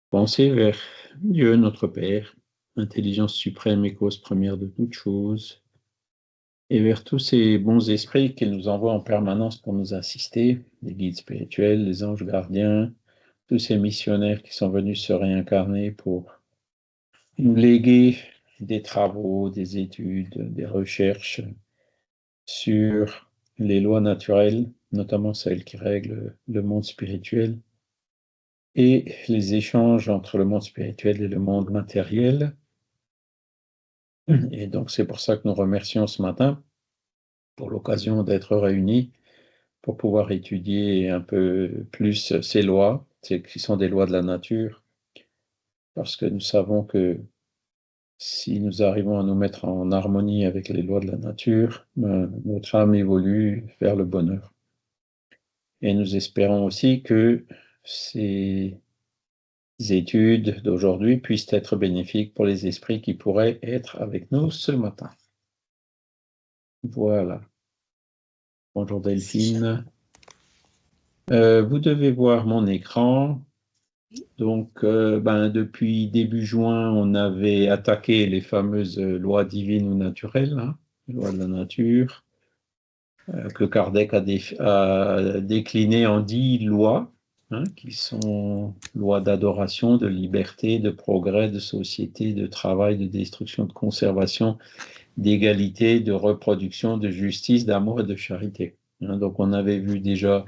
Penser vers Dieu, notre Père, intelligence suprême et cause première de toutes choses, et vers tous ces bons esprits qu'il nous envoie en permanence pour nous assister, les guides spirituels, les anges gardiens, tous ces missionnaires qui sont venus se réincarner pour nous léguer des travaux, des études, des recherches sur les lois naturelles, notamment celles qui règlent le monde spirituel, et les échanges entre le monde spirituel et le monde matériel. Et donc, c'est pour ça que nous remercions ce matin pour l'occasion d'être réunis pour pouvoir étudier un peu plus ces lois, qui sont des lois de la nature, parce que nous savons que si nous arrivons à nous mettre en harmonie avec les lois de la nature, notre âme évolue vers le bonheur. Et nous espérons aussi que ces études d'aujourd'hui puissent être bénéfiques pour les esprits qui pourraient être avec nous ce matin. Voilà. Bonjour Delphine. Vous devez voir mon écran. Donc, depuis début juin, on avait attaqué les fameuses lois divines ou naturelles, hein, les lois de la nature, que Kardec a déclinées en 10 lois, hein, qui sont lois d'adoration, de liberté, de progrès, de société, de travail, de destruction, de conservation, d'égalité, de reproduction, de justice, d'amour et de charité. Hein, donc, on avait vu déjà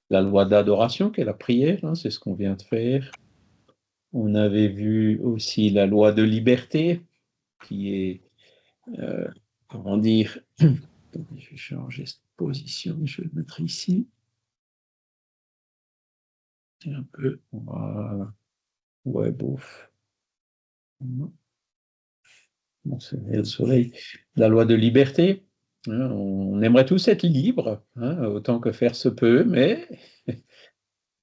la loi d'adoration, qui est la prière, hein, c'est ce qu'on vient de faire. On avait vu aussi la loi de liberté, qui est, comment dire, attendez, je vais changer cette position, je vais le mettre ici. C'est un peu, voilà. Ouais, bouf. Bon, c'est le soleil. La loi de liberté, hein, on aimerait tous être libres, hein, autant que faire se peut, mais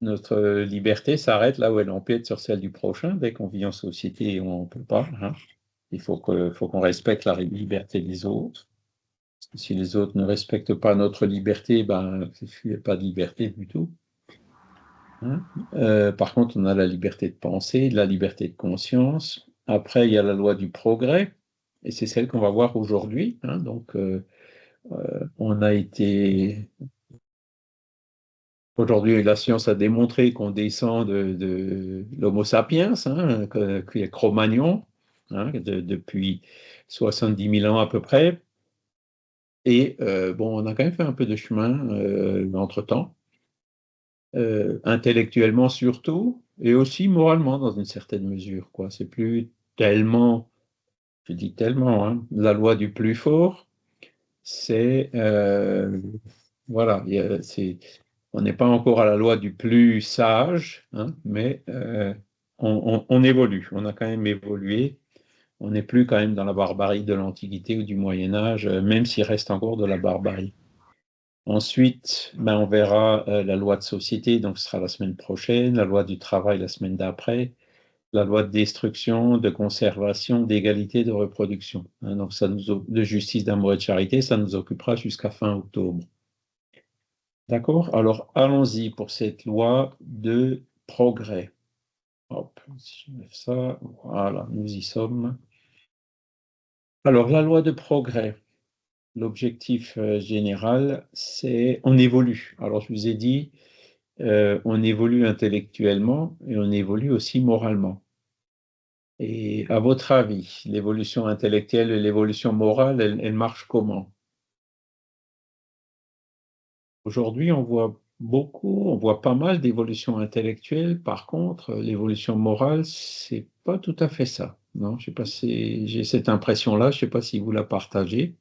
notre liberté s'arrête là où elle empiète sur celle du prochain. Dès qu'on vit en société, on ne peut pas. Hein. Il faut qu'on respecte la liberté des autres. Si les autres ne respectent pas notre liberté, il n'y a pas de liberté du tout. Hein. Par contre, on a la liberté de penser, la liberté de conscience. Après, il y a la loi du progrès, et c'est celle qu'on va voir aujourd'hui. Hein. Donc, on a été... Aujourd'hui, la science a démontré qu'on descend de l'Homo sapiens, hein, qui est Cro-Magnon, hein, depuis 70 000 ans à peu près. Et on a quand même fait un peu de chemin entre-temps, intellectuellement surtout, et aussi moralement dans une certaine mesure, quoi. C'est plus tellement, je dis tellement, hein, la loi du plus fort, c'est, voilà, on n'est pas encore à la loi du plus sage, hein, mais on évolue, on a quand même évolué. On n'est plus quand même dans la barbarie de l'Antiquité ou du Moyen Âge, même s'il reste encore de la barbarie. Ensuite, on verra la loi de société, donc ce sera la semaine prochaine, la loi du travail la semaine d'après, la loi de destruction, de conservation, d'égalité, de reproduction. Hein, donc de justice, d'amour et de charité, ça nous occupera jusqu'à fin octobre. D'accord? Alors allons-y pour cette loi de progrès. Hop, si je mets ça, voilà, nous y sommes. Alors la loi de progrès. L'objectif général, c'est on évolue. Alors, je vous ai dit, on évolue intellectuellement et on évolue aussi moralement. Et à votre avis, l'évolution intellectuelle et l'évolution morale, elles marchent comment? Aujourd'hui, on voit beaucoup, on voit pas mal d'évolution intellectuelle. Par contre, l'évolution morale, c'est pas tout à fait ça. Non, je sais pas si j'ai cette impression-là. Je sais pas si vous la partagez.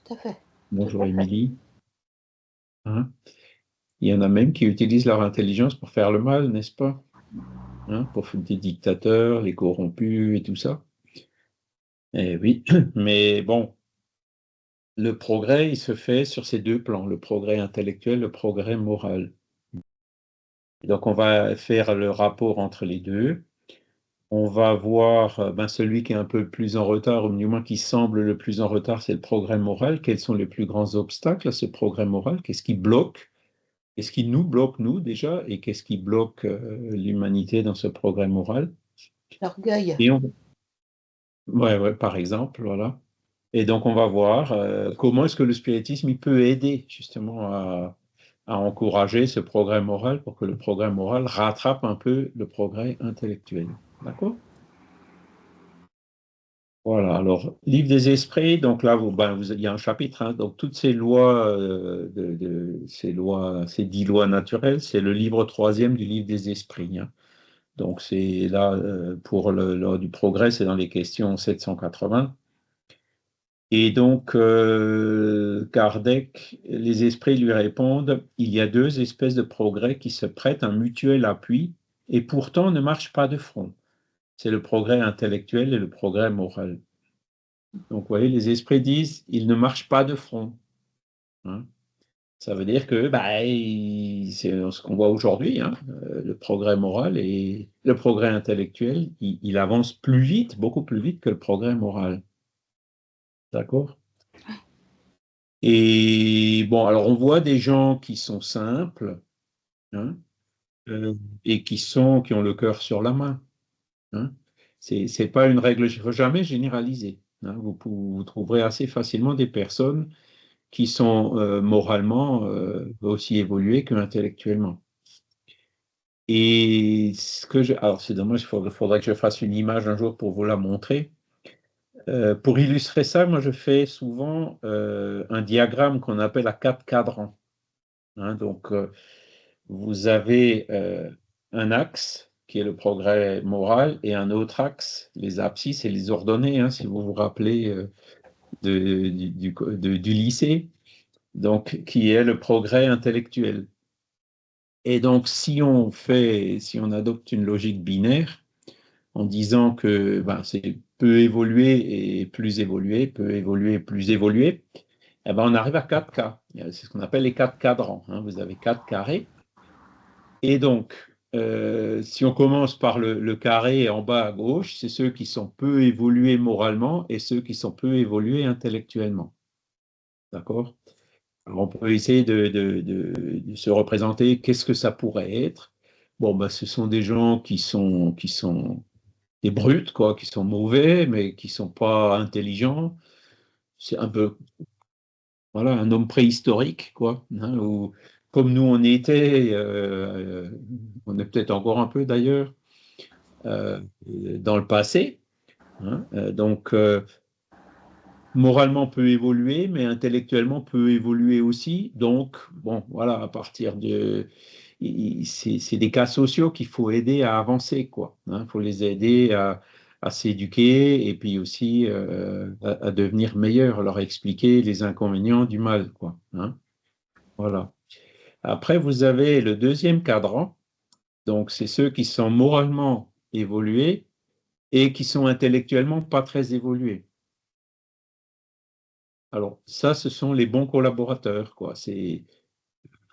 Tout à fait. Tout Bonjour à fait. Émilie. Hein? Il y en a même qui utilisent leur intelligence pour faire le mal, n'est-ce pas? Hein, pour des dictateurs, les corrompus et tout ça. Eh oui, mais bon, le progrès, il se fait sur ces deux plans, le progrès intellectuel, le progrès moral. Donc, on va faire le rapport entre les deux. On va voir celui qui est un peu plus en retard, ou du moins qui semble le plus en retard, c'est le progrès moral. Quels sont les plus grands obstacles à ce progrès moral? Qu'est-ce qui bloque? Qu'est-ce qui nous bloque, nous, déjà, et qu'est-ce qui bloque l'humanité dans ce progrès moral? L'orgueil. Et ouais, par exemple, voilà. Et donc, on va voir comment est-ce que le spiritisme il peut aider justement à encourager ce progrès moral pour que le progrès moral rattrape un peu le progrès intellectuel. D'accord? Voilà, alors, livre des esprits, donc là, il y a un chapitre, hein, donc toutes ces lois, ces 10 lois naturelles, c'est le livre troisième du livre des esprits, hein. Donc, c'est là, pour loi du progrès, c'est dans les questions 780. Et donc, Kardec, les esprits lui répondent, il y a deux espèces de progrès qui se prêtent un mutuel appui et pourtant ne marchent pas de front. C'est le progrès intellectuel et le progrès moral. Donc, vous voyez, les esprits disent, ils ne marchent pas de front, hein. Ça veut dire que c'est ce qu'on voit aujourd'hui, hein, le progrès moral et le progrès intellectuel, il avance plus vite, beaucoup plus vite que le progrès moral. D'accord? Et bon, alors on voit des gens qui sont simples, hein, et qui ont le cœur sur la main, hein. C'est pas une règle, il ne faut jamais généraliser, hein. Vous trouverez assez facilement des personnes qui sont moralement aussi évoluées que intellectuellement. Et alors c'est dommage, faudrait que je fasse une image un jour pour vous la montrer. Pour illustrer ça, moi je fais souvent un diagramme qu'on appelle à 4 cadrans, hein. Donc vous avez un axe qui est le progrès moral et un autre axe, les abscisses et les ordonnées, hein, si vous vous rappelez du lycée, donc qui est le progrès intellectuel. Et donc si on adopte une logique binaire en disant que c'est peu évolué et plus évolué, peu évolué, plus évolué, eh ben, on arrive à 4 cas. C'est ce qu'on appelle les 4 cadrans, hein. Vous avez 4 carrés. Et donc, si on commence par le carré en bas à gauche, c'est ceux qui sont peu évolués moralement et ceux qui sont peu évolués intellectuellement. D'accord? Alors, on peut essayer de se représenter qu'est-ce que ça pourrait être. Bon, ce sont des gens qui sont des brutes, quoi, qui sont mauvais, mais qui ne sont pas intelligents. C'est un peu, voilà, un homme préhistorique, quoi, hein, où, comme nous on était, on est peut-être encore un peu d'ailleurs, dans le passé, hein, donc moralement peut évoluer, mais intellectuellement peut évoluer aussi. Donc, bon, voilà, à partir de... C'est des cas sociaux qu'il faut aider à avancer, quoi, hein. Il faut les aider à s'éduquer et puis aussi à devenir meilleurs, leur expliquer les inconvénients du mal, quoi, hein. Voilà. Après, vous avez le deuxième cadran. Donc, c'est ceux qui sont moralement évolués et qui sont intellectuellement pas très évolués. Alors, ça, ce sont les bons collaborateurs, quoi. C'est,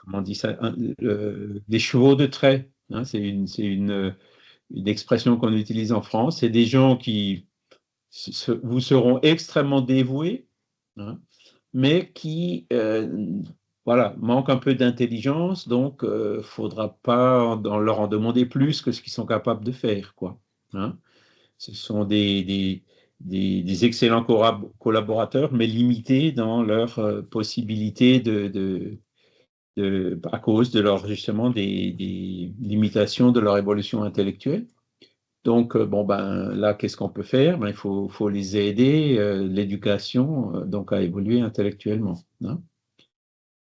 comment on dit ça, des chevaux de trait, hein. Une expression qu'on utilise en France. C'est des gens qui vous seront extrêmement dévoués, hein, mais qui voilà, manquent un peu d'intelligence, donc il ne faudra pas leur en demander plus que ce qu'ils sont capables de faire, quoi, hein. Ce sont des excellents collaborateurs, mais limités dans leurs possibilités à cause de leur, justement, des limitations de leur évolution intellectuelle. Donc, là, qu'est-ce qu'on peut faire? Il faut les aider, l'éducation, donc à évoluer intellectuellement, hein.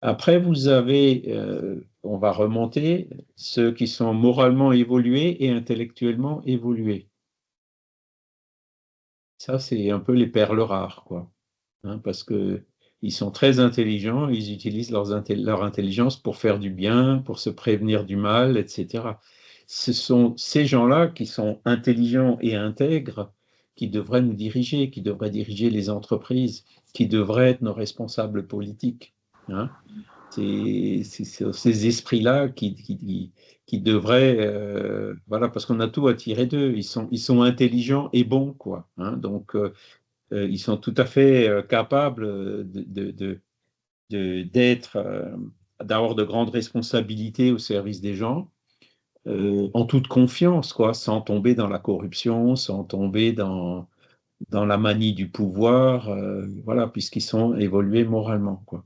Après, vous avez, on va remonter, ceux qui sont moralement évolués et intellectuellement évolués. Ça, c'est un peu les perles rares, quoi, hein, parce que ils sont très intelligents, ils utilisent leur intelligence pour faire du bien, pour se prévenir du mal, etc. Ce sont ces gens-là qui sont intelligents et intègres qui devraient nous diriger, qui devraient diriger les entreprises, qui devraient être nos responsables politiques, hein. C'est ces esprits-là qui devraient, voilà, parce qu'on a tout à tirer d'eux. Ils sont intelligents et bons, quoi, hein. Donc, ils sont tout à fait capables d'être d'avoir de grandes responsabilités au service des gens, en toute confiance, quoi, sans tomber dans la corruption, sans tomber dans la manie du pouvoir, voilà, puisqu'ils sont évolués moralement, quoi.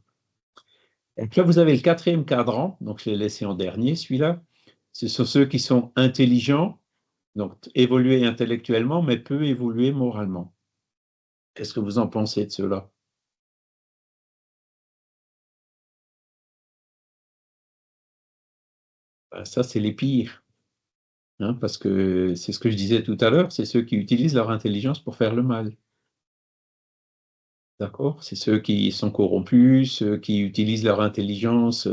Et puis là, vous avez le quatrième cadran, donc je l'ai laissé en dernier, celui-là. Ce sont ceux qui sont intelligents, donc évoluer intellectuellement, mais peu évoluer moralement. Qu'est-ce que vous en pensez de cela? Ben, ça, c'est les pires, hein, parce que c'est ce que je disais tout à l'heure, c'est ceux qui utilisent leur intelligence pour faire le mal. D'accord? C'est ceux qui sont corrompus, ceux qui utilisent leur intelligence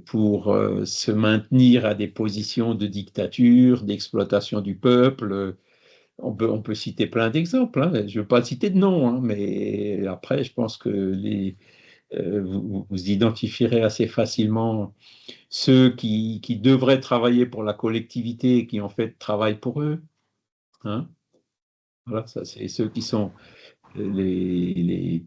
pour se maintenir à des positions de dictature, d'exploitation du peuple. On peut citer plein d'exemples, hein. Je ne veux pas citer de noms, hein, mais après, je pense que vous identifierez assez facilement ceux qui devraient travailler pour la collectivité et qui en fait travaillent pour eux, hein. Voilà, ça, c'est ceux qui sont les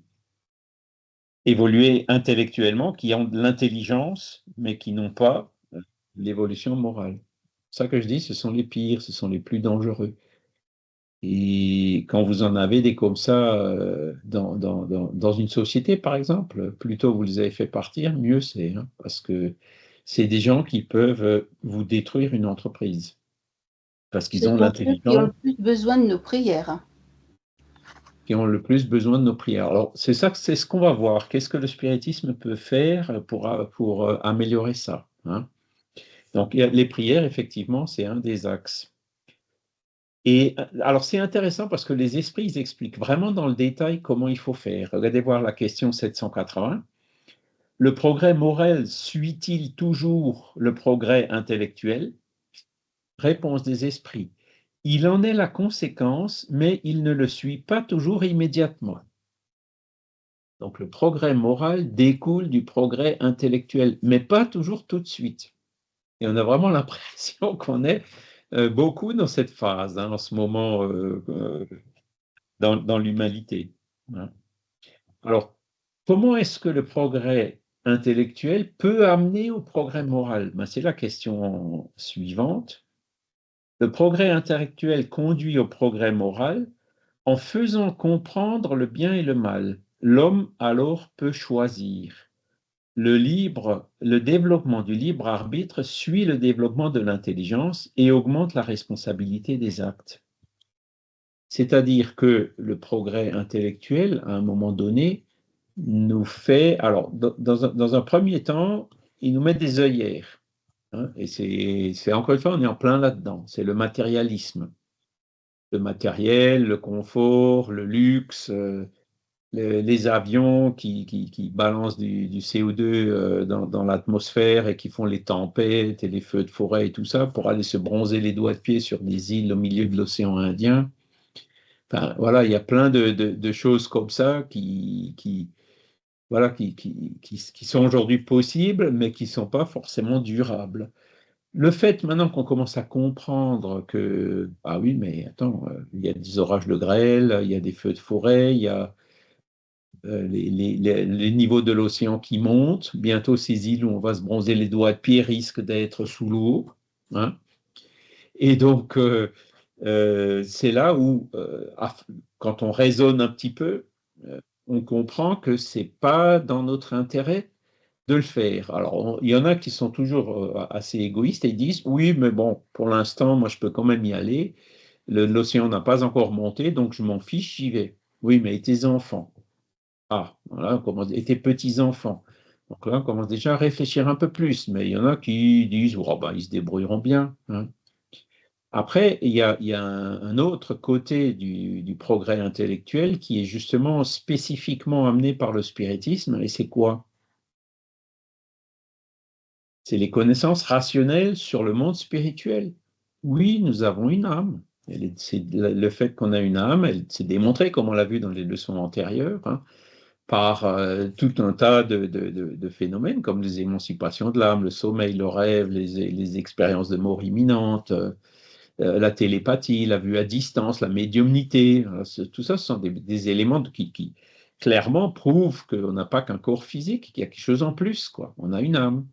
évoluer intellectuellement, qui ont de l'intelligence, mais qui n'ont pas l'évolution morale. C'est ça que je dis, ce sont les pires, ce sont les plus dangereux. Et quand vous en avez des comme ça dans une société, par exemple, plus tôt vous les avez fait partir, mieux c'est, hein, parce que c'est des gens qui peuvent vous détruire une entreprise, parce qu'ils Ce ont sont ceux qui ont l'intelligence, le plus besoin de nos prières. qui ont le plus besoin de nos prières. Alors, c'est ça, c'est ce qu'on va voir. Qu'est-ce que le spiritisme peut faire pour améliorer ça, hein? Donc, les prières, effectivement, c'est un des axes. Et alors, c'est intéressant parce que les esprits, ils expliquent vraiment dans le détail comment il faut faire. Regardez voir la question 780. Le progrès moral suit-il toujours le progrès intellectuel? Réponse des esprits. Il en est la conséquence, mais il ne le suit pas toujours immédiatement. Donc le progrès moral découle du progrès intellectuel, mais pas toujours tout de suite. Et on a vraiment l'impression qu'on est beaucoup dans cette phase, hein, en ce moment, dans l'humanité, hein. Alors, comment est-ce que le progrès intellectuel peut amener au progrès moral? Ben, c'est la question suivante. Le progrès intellectuel conduit au progrès moral en faisant comprendre le bien et le mal. L'homme alors peut choisir. Le développement du libre arbitre suit le développement de l'intelligence et augmente la responsabilité des actes. C'est-à-dire que le progrès intellectuel, à un moment donné, nous fait, alors dans un premier temps, il nous met des œillères, hein, et c'est encore une fois, on est en plein là-dedans, c'est le matérialisme, le matériel, le confort, le luxe, les avions qui balancent du CO2 dans l'atmosphère et qui font les tempêtes et les feux de forêt et tout ça pour aller se bronzer les doigts de pied sur des îles au milieu de l'océan Indien. Enfin, voilà, il y a plein de choses comme ça voilà, qui sont aujourd'hui possibles, mais qui ne sont pas forcément durables. Le fait maintenant qu'on commence à comprendre que, ah oui, mais attends, il y a des orages de grêle, il y a des feux de forêt, il y a les niveaux de l'océan qui montent. Bientôt, ces îles où on va se bronzer les doigts de pied risquent d'être sous l'eau, hein. Et donc, c'est là où, quand on raisonne un petit peu, on comprend que ce n'est pas dans notre intérêt de le faire. Alors, il y en a qui sont toujours assez égoïstes et ils disent, oui, mais bon, pour l'instant, moi, je peux quand même y aller. L'océan n'a pas encore monté, donc je m'en fiche, j'y vais. Oui, mais et tes enfants? Ah, voilà, et tes petits-enfants. Donc là, on commence déjà à réfléchir un peu plus, mais il y en a qui disent, oh, ben, ils se débrouilleront bien, hein. Après, il y a un autre côté du progrès intellectuel qui est justement spécifiquement amené par le spiritisme, et c'est quoi? C'est les connaissances rationnelles sur le monde spirituel. Oui, nous avons une âme. C'est le fait qu'on a une âme, c'est démontré, comme on l'a vu dans les leçons antérieures, hein, par tout un tas de phénomènes comme les émancipations de l'âme, le sommeil, le rêve, les expériences de mort imminente, la télépathie, la vue à distance, la médiumnité. Tout ça, ce sont des éléments clairement prouve qu'on n'a pas qu'un corps physique, qu'il y a quelque chose en plus, quoi. On a une âme.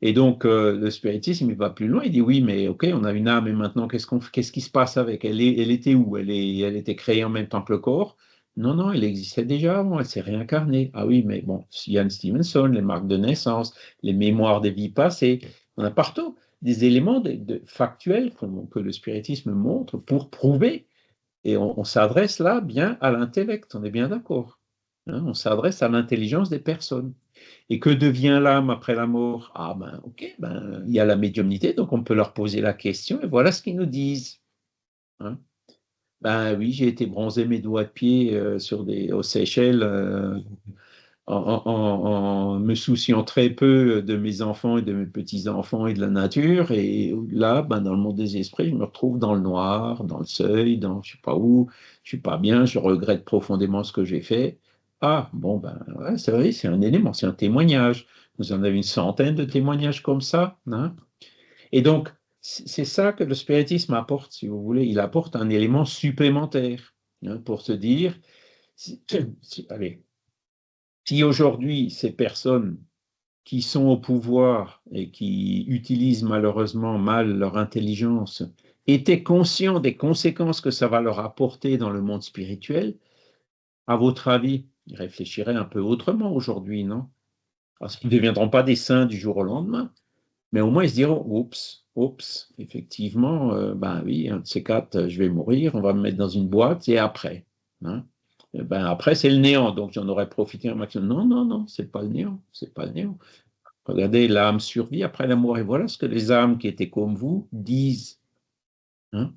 Et donc, le spiritisme, il va plus loin. Il dit oui, mais ok, on a une âme, et maintenant, qu'est-ce qui se passe avec elle? Elle était où? Elle était créée en même temps que le corps? Non, non, elle existait déjà avant, elle s'est réincarnée. Ah oui, mais bon, Ian Stevenson, les marques de naissance, les mémoires des vies passées, on a partout des éléments factuels que le spiritisme montre pour prouver. Et on s'adresse là bien à l'intellect, on est bien d'accord. Hein, on s'adresse à l'intelligence des personnes. Et que devient l'âme après la mort? Ah ben ok, ben, il y a la médiumnité, donc on peut leur poser la question et voilà ce qu'ils nous disent. Hein. Ben oui, j'ai été bronzer mes doigts de pied aux Seychelles en me souciant très peu de mes enfants et de mes petits-enfants et de la nature. Et là, ben, dans le monde des esprits, je me retrouve dans le noir, dans le seuil, dans je ne sais pas où, je ne suis pas bien, je regrette profondément ce que j'ai fait. Ah, bon, ben, ouais, c'est vrai, c'est un élément, c'est un témoignage. Vous en avez une centaine de témoignages comme ça. Hein. Et donc, c'est ça que le spiritisme apporte, si vous voulez. Il apporte un élément supplémentaire hein, pour se dire, allez, si aujourd'hui ces personnes qui sont au pouvoir et qui utilisent malheureusement mal leur intelligence étaient conscients des conséquences que ça va leur apporter dans le monde spirituel, à votre avis, ils réfléchiraient un peu autrement aujourd'hui, non? Parce qu'ils ne deviendront pas des saints du jour au lendemain, mais au moins ils se diront, oups, effectivement, ben oui, un de ces quatre, je vais mourir, on va me mettre dans une boîte, et après, hein? Ben après, c'est le néant, donc j'en aurais profité un maximum. Non, non, non, c'est pas le néant, c'est pas le néant. Regardez, l'âme survit après la mort. Et voilà ce que les âmes qui étaient comme vous disent. Hein.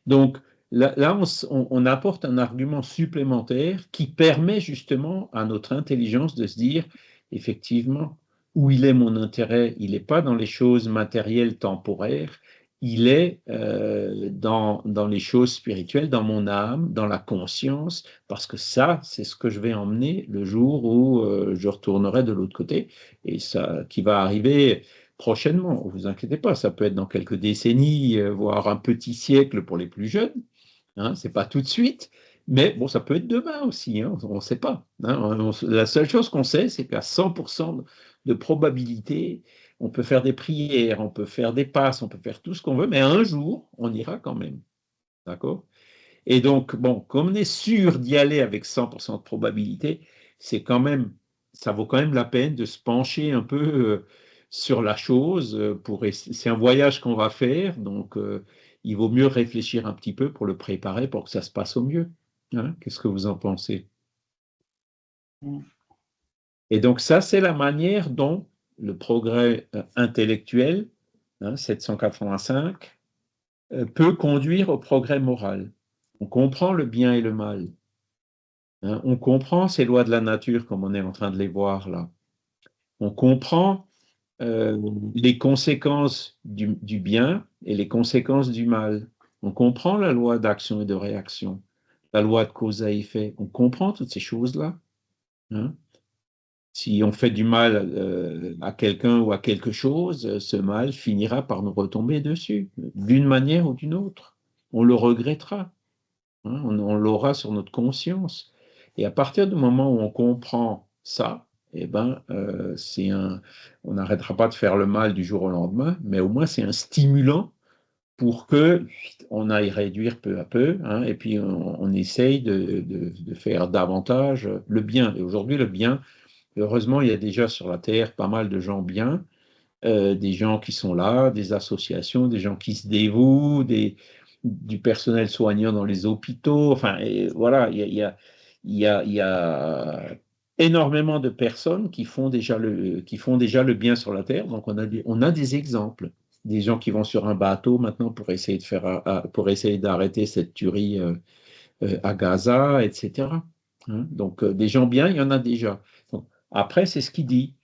Donc là on apporte un argument supplémentaire qui permet justement à notre intelligence de se dire, effectivement, où il est mon intérêt? Il n'est pas dans les choses matérielles temporaires, il est dans les choses spirituelles, dans mon âme, dans la conscience, parce que ça, c'est ce que je vais emmener le jour où je retournerai de l'autre côté, et ça qui va arriver prochainement. Ne vous inquiétez pas, ça peut être dans quelques décennies, voire un petit siècle pour les plus jeunes. Hein, c'est pas tout de suite, mais bon, ça peut être demain aussi. Hein, on ne sait pas. Hein, la seule chose qu'on sait, c'est qu'à 100% de probabilité, on peut faire des prières, on peut faire des passes, on peut faire tout ce qu'on veut, mais un jour, on ira quand même. D'accord? Et donc, bon, comme on est sûr d'y aller avec 100% de probabilité, c'est quand même, ça vaut quand même la peine de se pencher un peu sur la chose. C'est un voyage qu'on va faire, donc il vaut mieux réfléchir un petit peu pour le préparer, pour que ça se passe au mieux. Hein. Qu'est-ce que vous en pensez? Et donc ça, c'est la manière dont le progrès intellectuel, hein, 785, peut conduire au progrès moral. On comprend le bien et le mal. Hein, on comprend ces lois de la nature comme on est en train de les voir là. On comprend euh, les conséquences du bien et les conséquences du mal. On comprend la loi d'action et de réaction, la loi de cause à effet. On comprend toutes ces choses-là. Hein. Si on fait du mal à quelqu'un ou à quelque chose, ce mal finira par nous retomber dessus, d'une manière ou d'une autre. On le regrettera. Hein, on l'aura sur notre conscience. Et à partir du moment où on comprend ça, eh ben, on n'arrêtera pas de faire le mal du jour au lendemain, mais au moins c'est un stimulant pour que on aille réduire peu à peu, hein, et puis on essaye de faire davantage le bien. Et aujourd'hui, le bien, heureusement, il y a déjà sur la Terre pas mal de gens bien, des gens qui sont là, des associations, des gens qui se dévouent, du personnel soignant dans les hôpitaux. Enfin, et voilà, il y a énormément de personnes qui font déjà le bien sur la Terre. Donc, on a des exemples. Des gens qui vont sur un bateau maintenant pour essayer pour essayer d'arrêter cette tuerie à Gaza, etc. Hein. Donc, des gens bien, il y en a déjà. Donc, après, c'est ce qu'il dit.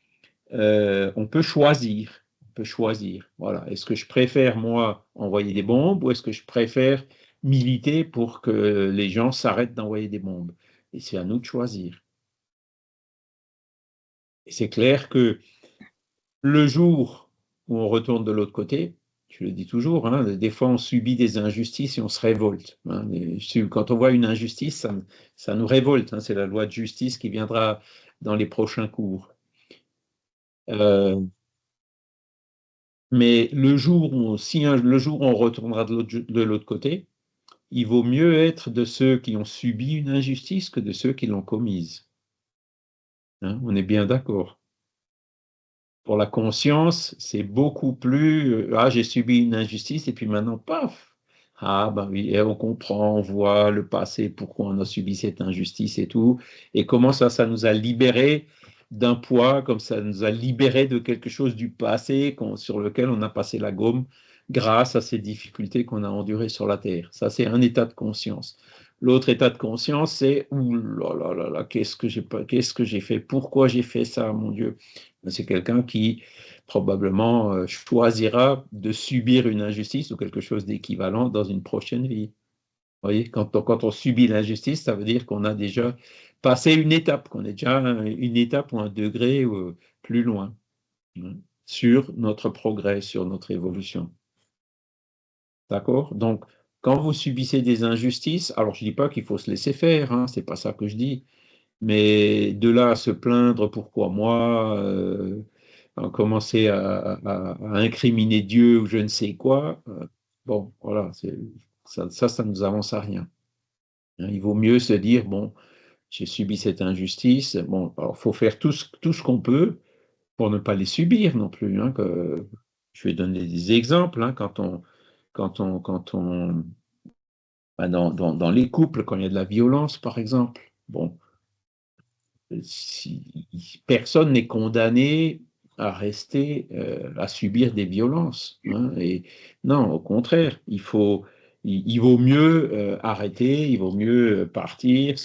On peut choisir. On peut choisir. Voilà. Est-ce que je préfère, moi, envoyer des bombes ou est-ce que je préfère militer pour que les gens s'arrêtent d'envoyer des bombes? Et c'est à nous de choisir. Et c'est clair que le jour où on retourne de l'autre côté, je le dis toujours, hein, des fois on subit des injustices et on se révolte. Hein. Quand on voit une injustice, ça nous révolte. Hein. C'est la loi de justice qui viendra dans les prochains cours. Euh, mais le jour où, le jour où on retournera de l'autre côté, il vaut mieux être de ceux qui ont subi une injustice que de ceux qui l'ont commise. Hein. On est bien d'accord. Pour la conscience, c'est beaucoup plus ah, j'ai subi une injustice et puis maintenant, paf! Ah, ben oui, et on comprend, on voit le passé, pourquoi on a subi cette injustice et tout, et comment ça nous a libérés d'un poids, comme ça nous a libérés de quelque chose du passé sur lequel on a passé la gomme grâce à ces difficultés qu'on a endurées sur la Terre. Ça, c'est un état de conscience. L'autre état de conscience, c'est ouh là là là là, qu'est-ce que j'ai fait? Pourquoi j'ai fait ça, mon Dieu? C'est quelqu'un qui probablement choisira de subir une injustice ou quelque chose d'équivalent dans une prochaine vie. Vous voyez, quand on subit l'injustice, ça veut dire qu'on a déjà passé une étape, qu'on est déjà une étape ou un degré plus loin hein, sur notre progrès, sur notre évolution. D'accord? Donc, quand vous subissez des injustices, alors je ne dis pas qu'il faut se laisser faire, hein, c'est pas ça que je dis, mais de là à se plaindre, pourquoi moi, commencer à incriminer Dieu ou je ne sais quoi, bon, voilà, ça ne nous avance à rien. Hein. Il vaut mieux se dire, bon, j'ai subi cette injustice, bon, alors il faut faire tout ce qu'on peut pour ne pas les subir non plus. Hein, je vais donner des exemples, hein, quand on dans les couples, quand il y a de la violence, par exemple, bon, personne n'est condamné à rester, à subir des violences. Hein, et non, au contraire, il vaut mieux arrêter, il vaut mieux partir.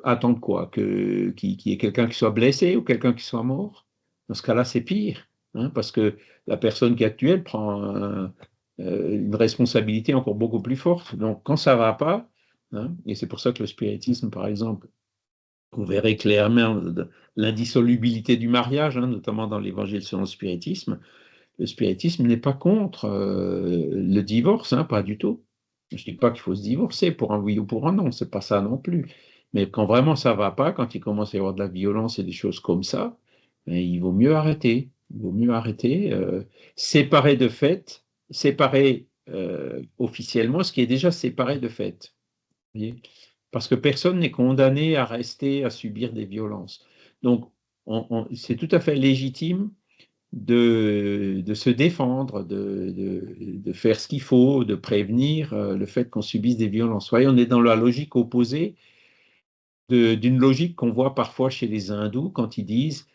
Attendre quoi? Qu'il y ait quelqu'un qui soit blessé ou quelqu'un qui soit mort? Dans ce cas-là, c'est pire. Hein, parce que la personne qui est actuelle prend une responsabilité encore beaucoup plus forte. Donc, quand ça ne va pas, hein, et c'est pour ça que le spiritisme, par exemple, vous verrez clairement l'indissolubilité du mariage, hein, notamment dans l'évangile selon le spiritisme. Le spiritisme n'est pas contre le divorce, hein, pas du tout. Je ne dis pas qu'il faut se divorcer pour un oui ou pour un non, c'est pas ça non plus. Mais quand vraiment ça ne va pas, quand il commence à y avoir de la violence et des choses comme ça, ben, il vaut mieux arrêter. Il vaut mieux arrêter, séparer de fait, séparer officiellement ce qui est déjà séparé de fait. Vous voyez. Parce que personne n'est condamné à rester, à subir des violences. Donc, c'est tout à fait légitime de se défendre, de faire ce qu'il faut, de prévenir le fait qu'on subisse des violences. Vous voyez, on est dans la logique opposée d'une logique qu'on voit parfois chez les hindous quand ils disent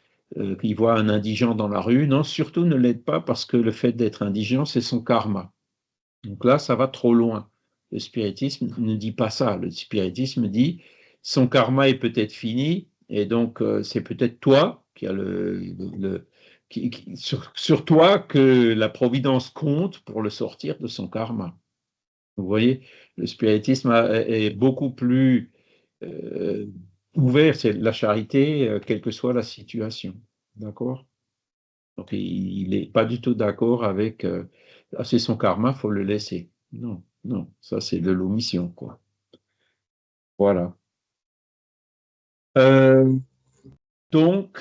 qu'ils voient un indigent dans la rue. Non, surtout ne l'aide pas parce que le fait d'être indigent, c'est son karma. Donc là, ça va trop loin. Le spiritisme ne dit pas ça. Le spiritisme dit son karma est peut-être fini, et donc c'est peut-être toi qui a sur toi que la providence compte pour le sortir de son karma. Vous voyez, le spiritisme est beaucoup plus euh, ouvert, c'est la charité, quelle que soit la situation. D'accord? Donc, il n'est pas du tout d'accord avec ah, c'est son karma, il faut le laisser. Non, non, ça c'est de l'omission, quoi. Voilà. Euh, donc,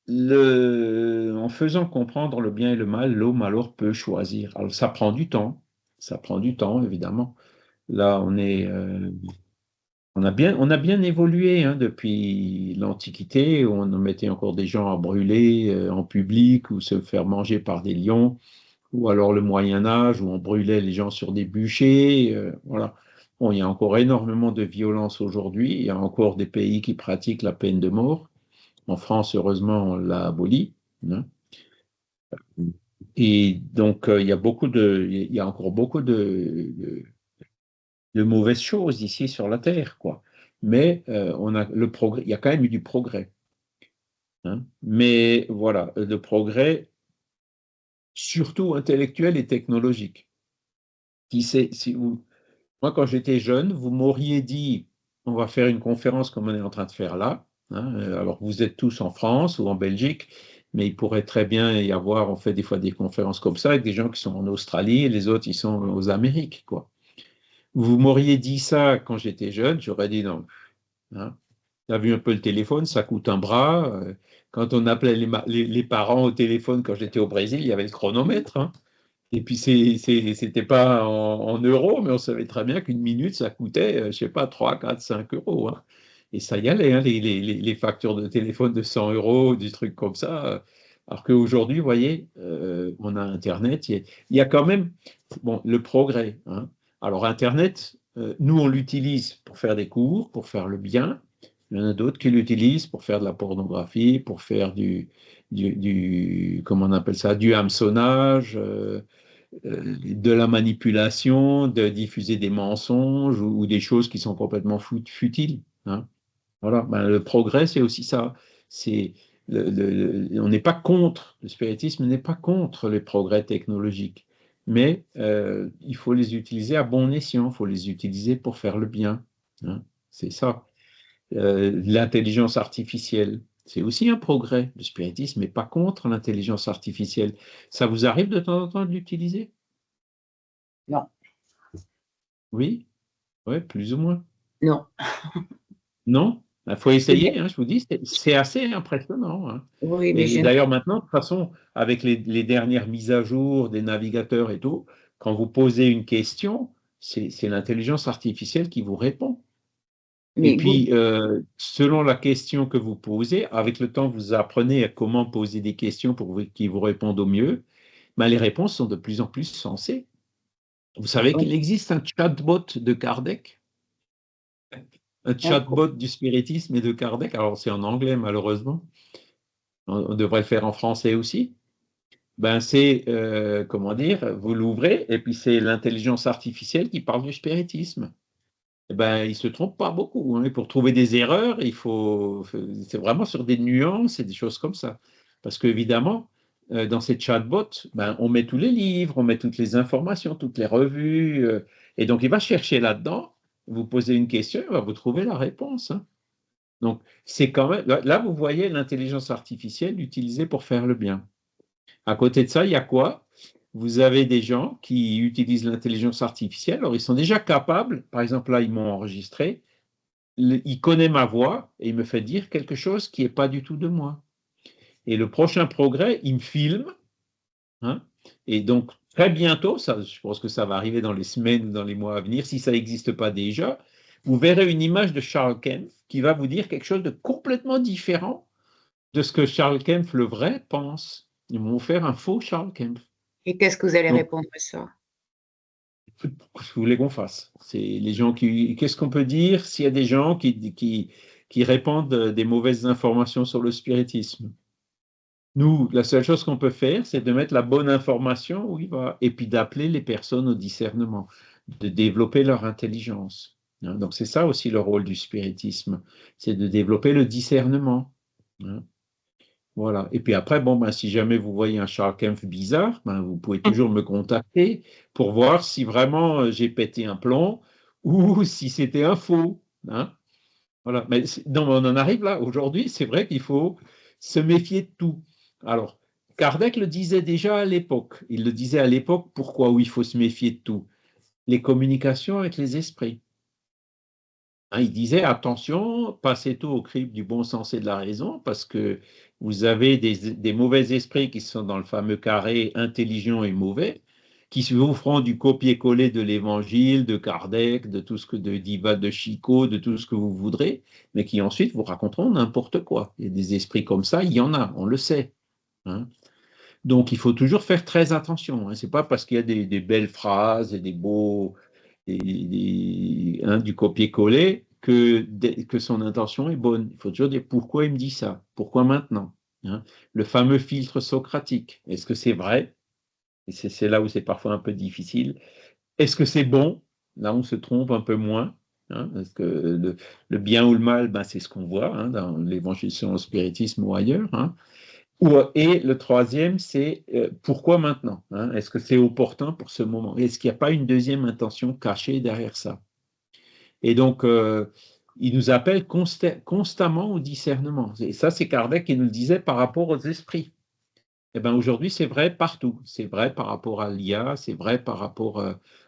en faisant comprendre le bien et le mal, l'homme alors peut choisir. Alors, ça prend du temps, évidemment. Là, on a bien évolué hein, depuis l'Antiquité, où on mettait encore des gens à brûler en public ou se faire manger par des lions. Ou alors le Moyen Âge où on brûlait les gens sur des bûchers. Voilà. Bon, il y a encore énormément de violence aujourd'hui. Il y a encore des pays qui pratiquent la peine de mort. En France, heureusement, on l'a abolie. Hein. Et donc, il y a encore beaucoup de mauvaises choses ici sur la Terre, quoi. Mais on a le progrès, il y a quand même eu du progrès. Hein. Mais voilà, de progrès surtout intellectuel et technologique. Qui sait, si vous, Moi, quand j'étais jeune, vous m'auriez dit, on va faire une conférence comme on est en train de faire là. Hein, alors, vous êtes tous en France ou en Belgique, mais il pourrait très bien y avoir, on fait des fois des conférences comme ça avec des gens qui sont en Australie et les autres, ils sont aux Amériques, quoi. Vous m'auriez dit ça quand j'étais jeune, j'aurais dit non. Hein. Tu as vu un peu le téléphone, ça coûte un bras. Quand on appelait les parents au téléphone quand j'étais au Brésil, il y avait le chronomètre. Hein. Et puis, c'était pas en euros, mais on savait très bien qu'une minute, ça coûtait, je sais pas, 3, 4, 5 euros. Hein. Et ça y allait, hein, les factures de téléphone de 100 euros, des trucs comme ça. Alors qu'aujourd'hui, vous voyez, on a Internet. Il y a quand même bon, le progrès. Hein. Alors, Internet, nous, on l'utilise pour faire des cours, pour faire le bien. Il y en a d'autres qui l'utilisent pour faire de la pornographie, pour faire comment on appelle ça, du hameçonnage, de la manipulation, de diffuser des mensonges ou des choses qui sont complètement futiles. Hein. Voilà. Ben, le progrès, c'est aussi ça. C'est on n'est pas contre, le spiritisme n'est pas contre les progrès technologiques, mais il faut les utiliser à bon escient, il faut les utiliser pour faire le bien. Hein. C'est ça. L'intelligence artificielle, c'est aussi un progrès. Le spiritisme n'est pas contre l'intelligence artificielle. Ça vous arrive de temps en temps de l'utiliser? Non, Oui, ouais, plus ou moins. non. Non? Il faut Je veux dire, essayer, hein, je vous dis, c'est assez impressionnant. Hein. oui, mais Et d'ailleurs, maintenant, de toute façon, avec les dernières mises à jour des navigateurs et tout, quand vous posez une question, c'est l'intelligence artificielle qui vous répond. Et mais vous, puis, selon la question que vous posez, avec le temps, vous apprenez à comment poser des questions pour qu'ils vous répondent au mieux. Ben, les réponses sont de plus en plus sensées. Vous savez qu'il existe un chatbot de Kardec, un chatbot du spiritisme et de Kardec. Alors, c'est en anglais, malheureusement. On devrait le faire en français aussi. Ben, c'est, comment dire, vous l'ouvrez et puis c'est l'intelligence artificielle qui parle du spiritisme. Eh ben, il ne se trompe pas beaucoup. Hein. Et pour trouver des erreurs, c'est vraiment sur des nuances et des choses comme ça. Parce qu'évidemment, dans ces chatbots, ben, on met tous les livres, on met toutes les informations, toutes les revues. Et donc, il va chercher là-dedans, vous posez une question, il va vous trouver la réponse. Hein. Donc, c'est quand même. Là, vous voyez l'intelligence artificielle utilisée pour faire le bien. À côté de ça, il y a quoi? Vous avez des gens qui utilisent l'intelligence artificielle. Alors, ils sont déjà capables, par exemple, là, ils m'ont enregistré, il connaît ma voix et il me fait dire quelque chose qui n'est pas du tout de moi. Et le prochain progrès, il me filme. Hein, et donc, très bientôt, ça, je pense que ça va arriver dans les semaines, dans les mois à venir, si ça n'existe pas déjà, vous verrez une image de Charles Kempf qui va vous dire quelque chose de complètement différent de ce que Charles Kempf, le vrai, pense. Ils vont faire un faux Charles Kempf. et qu'est-ce que vous allez Donc, répondre à ça? ce que vous voulez qu'on fasse. C'est les gens qui. Qu'est-ce qu'on peut dire s'il y a des gens qui répandent des mauvaises informations sur le spiritisme? Nous, la seule chose qu'on peut faire, c'est de mettre la bonne information où il va, et puis d'appeler les personnes au discernement, de développer leur intelligence. Hein. Donc c'est ça aussi le rôle du spiritisme, c'est de développer le discernement. Hein. Voilà. Et puis après, bon, ben, si jamais vous voyez un Charles Kempf bizarre, ben, vous pouvez toujours me contacter pour voir si vraiment j'ai pété un plomb ou si c'était un faux. Hein. Voilà. Mais non, on en arrive là. Aujourd'hui, c'est vrai qu'il faut se méfier de tout. Alors, Kardec le disait déjà à l'époque. Il le disait à l'époque, pourquoi où il faut se méfier de tout? Les communications avec les esprits. Hein, il disait, attention, passez tout au crible du bon sens et de la raison, parce que vous avez des mauvais esprits qui sont dans le fameux carré intelligent et mauvais, qui vous feront du copier-coller de l'évangile, de Kardec, de tout ce que de Diva, de Chico, de tout ce que vous voudrez, mais qui ensuite vous raconteront n'importe quoi. Il y a des esprits comme ça, il y en a, on le sait. Hein. Donc, il faut toujours faire très attention. Hein. Ce n'est pas parce qu'il y a des belles phrases et des beaux, du copier-coller que son intention est bonne. Il faut toujours dire pourquoi il me dit ça, pourquoi maintenant. Hein. Le fameux filtre socratique. Est-ce que c'est vrai? Et c'est là où c'est parfois un peu difficile. Est-ce que c'est bon? Là, on se trompe un peu moins. Hein, parce que le bien ou le mal, ben, c'est ce qu'on voit hein, dans l'évangile selon le spiritisme ou ailleurs. Hein. Et le troisième, c'est pourquoi maintenant? Hein? Est-ce que c'est opportun pour ce moment? Est-ce qu'il n'y a pas une deuxième intention cachée derrière ça? Et donc, il nous appelle constamment au discernement. Et ça, c'est Kardec qui nous le disait par rapport aux esprits. Eh ben aujourd'hui, c'est vrai partout. C'est vrai par rapport à l'IA, c'est vrai par rapport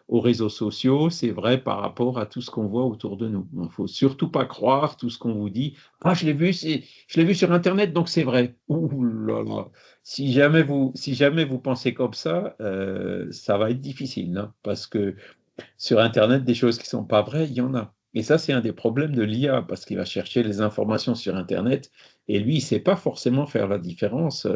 aux réseaux sociaux, c'est vrai par rapport à tout ce qu'on voit autour de nous. Il ne faut surtout pas croire tout ce qu'on vous dit. Ah, je l'ai vu sur Internet, donc c'est vrai. Ouh là là. Si jamais vous pensez comme ça va être difficile, hein, parce que sur Internet, des choses qui ne sont pas vraies, il y en a. Et ça, c'est un des problèmes de l'IA, parce qu'il va chercher les informations sur Internet, et lui, il ne sait pas forcément faire la différence.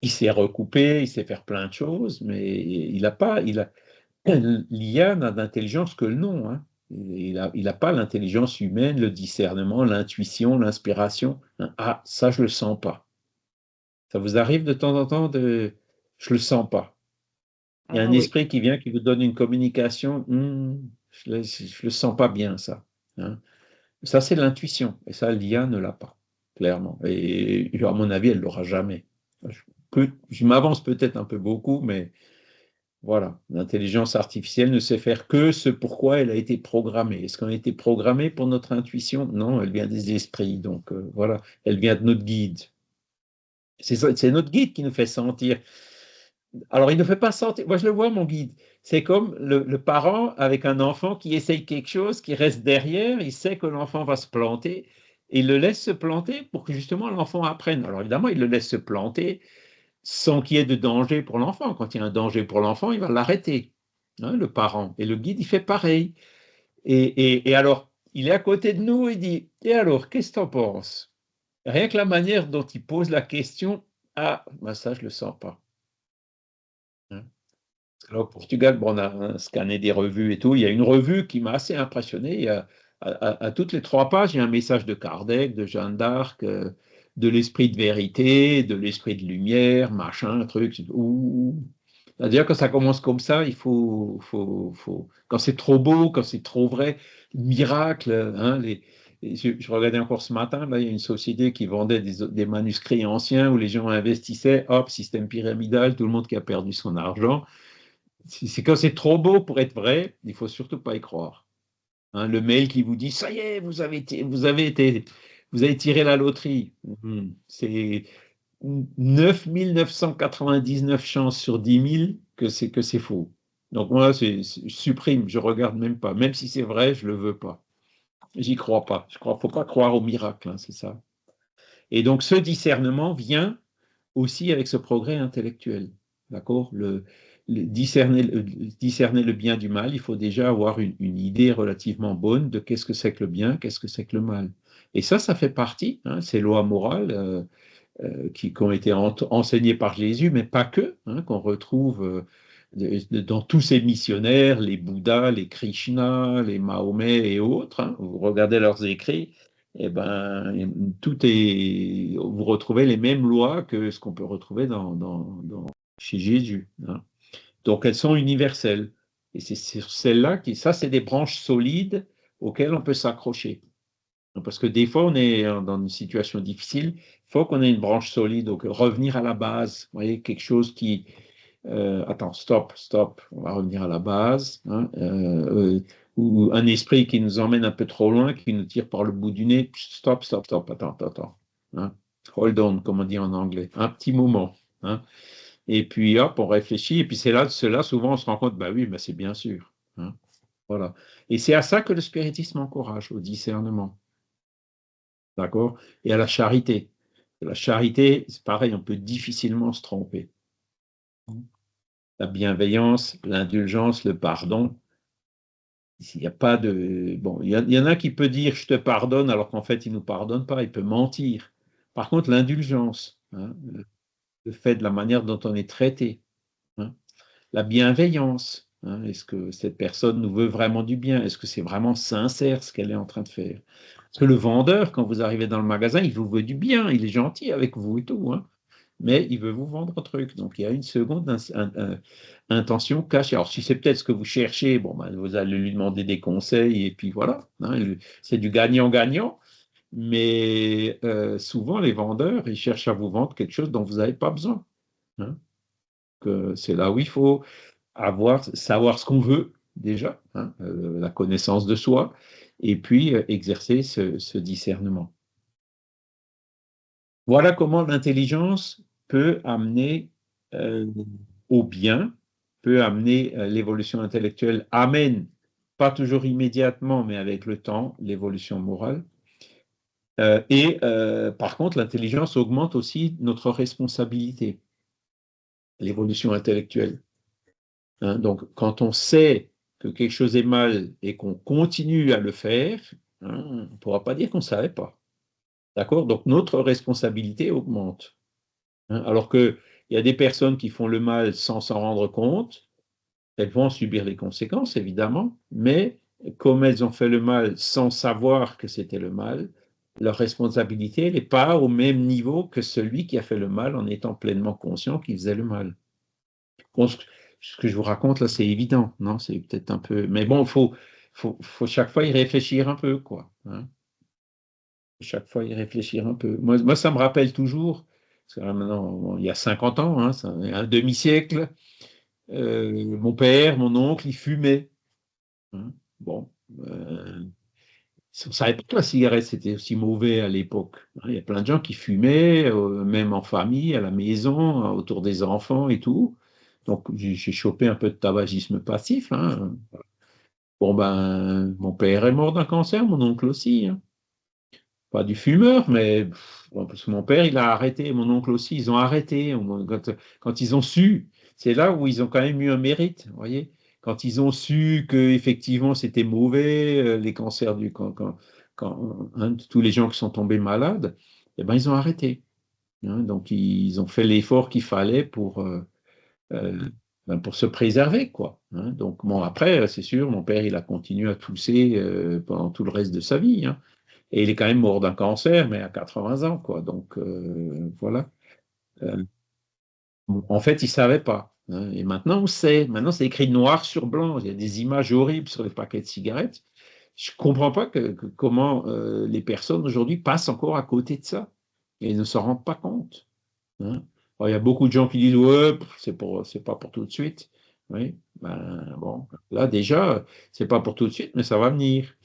Il sait recouper, il sait faire plein de choses, mais il n'a pas, l'IA n'a d'intelligence que le nom, hein. Il a pas l'intelligence humaine, le discernement, l'intuition, l'inspiration. Ah, ça, je le sens pas. Ça vous arrive de temps en temps de, je le sens pas. Il y a un Ah oui. esprit qui vient, qui vous donne une communication, je le sens pas bien, ça, hein. Ça, c'est l'intuition, et ça, l'IA ne l'a pas, clairement. Et à mon avis, elle l'aura jamais. Je m'avance peut-être un peu beaucoup, mais voilà, l'intelligence artificielle ne sait faire que ce pourquoi elle a été programmée. Est-ce qu'on a été programmé pour notre intuition? Non, elle vient des esprits, donc voilà, elle vient de notre guide. C'est notre guide qui nous fait sentir. Alors, il ne fait pas sentir, moi je le vois, mon guide, c'est comme le parent avec un enfant qui essaye quelque chose, qui reste derrière, il sait que l'enfant va se planter, et il le laisse se planter pour que justement l'enfant apprenne. Alors évidemment, il le laisse se planter, sans qu'il y ait de danger pour l'enfant. Quand il y a un danger pour l'enfant, il va l'arrêter, hein, le parent. Et le guide, il fait pareil. Et alors, il est à côté de nous et dit, et alors, qu'est-ce que tu en penses? Rien que la manière dont il pose la question, ah, ben ça, je ne le sens pas, hein. Alors, au Portugal, bon, on a scanné des revues et tout. Il y a une revue qui m'a assez impressionné. Il y a, à toutes les 3 pages, il y a un message de Kardec, de Jeanne d'Arc, de l'esprit de vérité, de l'esprit de lumière, machin, truc. C'est-à-dire que ça commence comme ça, quand c'est trop beau, quand c'est trop vrai, miracle, hein, je regardais encore ce matin, là, il y a une société qui vendait des manuscrits anciens où les gens investissaient, hop, système pyramidal, tout le monde qui a perdu son argent. C'est quand c'est trop beau pour être vrai, il faut surtout pas y croire, hein. Le mail qui vous dit ça y est, vous avez tiré la loterie. C'est 9 999 chances sur 10 000 que c'est faux. Donc moi, je supprime, je regarde même pas. Même si c'est vrai, je le veux pas. J'y crois pas. Faut pas croire au miracle, hein, c'est ça. Et donc ce discernement vient aussi avec ce progrès intellectuel. D'accord? Discerner le bien du mal, il faut déjà avoir une idée relativement bonne de qu'est-ce que c'est que le bien, qu'est-ce que c'est que le mal. Et ça fait partie, hein, ces lois morales qui ont été enseignées par Jésus, mais pas que, hein, qu'on retrouve dans tous ces missionnaires, les Bouddhas, les Krishna, les Mahomet et autres, hein. Vous regardez leurs écrits, et ben, vous retrouvez les mêmes lois que ce qu'on peut retrouver chez Jésus, hein. Donc elles sont universelles. Et c'est sur celles-là ça c'est des branches solides auxquelles on peut s'accrocher. Parce que des fois, on est dans une situation difficile, il faut qu'on ait une branche solide, donc revenir à la base, vous voyez, quelque chose qui, attends, stop, on va revenir à la base, hein, ou un esprit qui nous emmène un peu trop loin, qui nous tire par le bout du nez, stop, attends, hein, hold on, comme on dit en anglais, un petit moment, hein, et puis hop, on réfléchit, et puis c'est là, souvent on se rend compte, bah oui, bah c'est bien sûr, hein, voilà. Et c'est à ça que le spiritisme encourage, au discernement, d'accord, et à la charité. La charité, c'est pareil, on peut difficilement se tromper. La bienveillance, l'indulgence, le pardon. Il n'y a pas de. Bon, il y en a qui peut dire je te pardonne alors qu'en fait il ne nous pardonne pas, il peut mentir. Par contre, l'indulgence, hein, le fait de la manière dont on est traité, hein, la bienveillance, hein, est-ce que cette personne nous veut vraiment du bien? Est-ce que c'est vraiment sincère ce qu'elle est en train de faire? Parce que le vendeur, quand vous arrivez dans le magasin, il vous veut du bien, il est gentil avec vous et tout, hein, mais il veut vous vendre un truc. Donc, il y a une seconde intention cachée. Alors, si c'est peut-être ce que vous cherchez, bon, ben, vous allez lui demander des conseils et puis voilà, hein, c'est du gagnant-gagnant. Mais souvent, les vendeurs, ils cherchent à vous vendre quelque chose dont vous n'avez pas besoin, hein. C'est là où il faut savoir ce qu'on veut déjà, hein, la connaissance de soi, et puis exercer ce discernement. Voilà comment l'intelligence peut amener au bien, peut amener l'évolution intellectuelle, amène, pas toujours immédiatement, mais avec le temps, l'évolution morale. Par contre, l'intelligence augmente aussi notre responsabilité, l'évolution intellectuelle. Hein, donc, quand on sait que quelque chose est mal et qu'on continue à le faire, hein, on ne pourra pas dire qu'on ne savait pas. D'accord? Donc, notre responsabilité augmente. Hein, alors qu'il y a des personnes qui font le mal sans s'en rendre compte, elles vont subir les conséquences, évidemment, mais comme elles ont fait le mal sans savoir que c'était le mal, leur responsabilité n'est pas au même niveau que celui qui a fait le mal en étant pleinement conscient qu'il faisait le mal. Bon, ce que je vous raconte là, c'est évident, non? C'est peut-être un peu. Mais bon, faut chaque fois y réfléchir un peu, quoi. Hein? Chaque fois y réfléchir un peu. Moi, ça me rappelle toujours, parce que maintenant, bon, il y a 50 ans, hein, un demi-siècle, mon père, mon oncle, ils fumaient. Hein. Bon, on ne savait pas que la cigarette c'était aussi mauvais à l'époque. Hein. Il y a plein de gens qui fumaient, même en famille, à la maison, autour des enfants et tout. Donc j'ai chopé un peu de tabagisme passif. Hein. Bon ben, mon père est mort d'un cancer, mon oncle aussi. Hein. Pas du fumeur, mais bon, parce que mon père il a arrêté, mon oncle aussi, ils ont arrêté. Quand ils ont su, c'est là où ils ont quand même eu un mérite, vous voyez. Quand ils ont su que effectivement c'était mauvais, les cancers tous les gens qui sont tombés malades, eh ben ils ont arrêté. Hein. Donc ils ont fait l'effort qu'il fallait euh, pour se préserver, quoi. Hein. Donc bon après, c'est sûr, mon père il a continué à tousser pendant tout le reste de sa vie. Hein. Et il est quand même mort d'un cancer, mais à 80 ans, quoi. Donc voilà. Euh, En fait, il ne savait pas. Hein. Et maintenant, on sait. Maintenant, c'est écrit noir sur blanc. Il y a des images horribles sur les paquets de cigarettes. Je ne comprends pas comment les personnes aujourd'hui passent encore à côté de ça et ne s'en rendent pas compte. Hein. Alors, il y a beaucoup de gens qui disent ouais, c'est pas pour tout de suite. Oui, ben bon, là déjà, c'est pas pour tout de suite, mais ça va venir.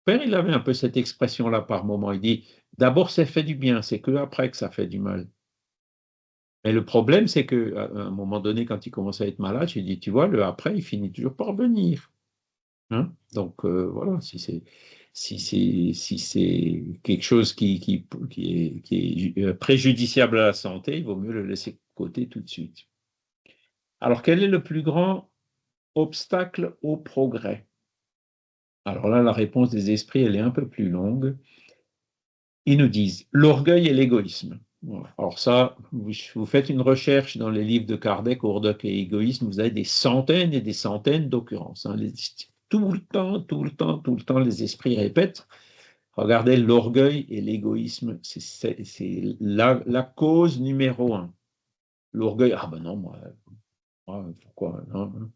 Père, il avait un peu cette expression-là par moment. Il dit d'abord, ça fait du bien, c'est que après que ça fait du mal. Mais le problème, c'est qu'à un moment donné, quand il commence à être malade, j'ai dit, tu vois, le après, il finit toujours par venir. Hein. Donc voilà, si c'est quelque chose qui est préjudiciable à la santé, il vaut mieux le laisser de côté tout de suite. Alors, quel est le plus grand obstacle au progrès? Alors là, la réponse des esprits, elle est un peu plus longue. Ils nous disent l'orgueil et l'égoïsme. Voilà. Alors ça, vous faites une recherche dans les livres de Kardec, orgueil et égoïsme, vous avez des centaines et des centaines d'occurrences. Hein. Tout le temps, tout le temps, tout le temps, les esprits répètent. Regardez, l'orgueil et l'égoïsme, c'est la cause numéro un. L'orgueil, ah ben non, moi pourquoi non, hein.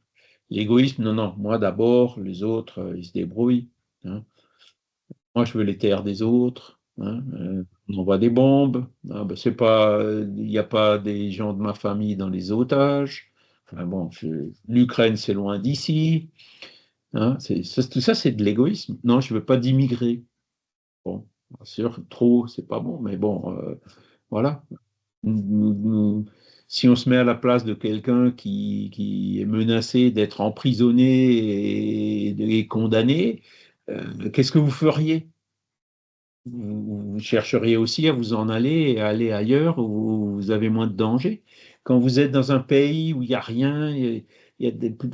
L'égoïsme, non, non, moi d'abord, les autres, ils se débrouillent. Hein. Moi, je veux les terres des autres. Hein, on envoie des bombes. Ah, ben, c'est pas, il n'y a pas des gens de ma famille dans les otages. Enfin, bon, l'Ukraine, c'est loin d'ici. Hein, tout ça, c'est de l'égoïsme. Non, je ne veux pas d'immigrer. Bon, bien sûr, trop, c'est pas bon, mais bon, voilà. Si on se met à la place de quelqu'un qui est menacé d'être emprisonné et condamné, qu'est-ce que vous feriez? Vous chercheriez aussi à vous en aller et à aller ailleurs où vous avez moins de danger. Quand vous êtes dans un pays où il n'y a rien,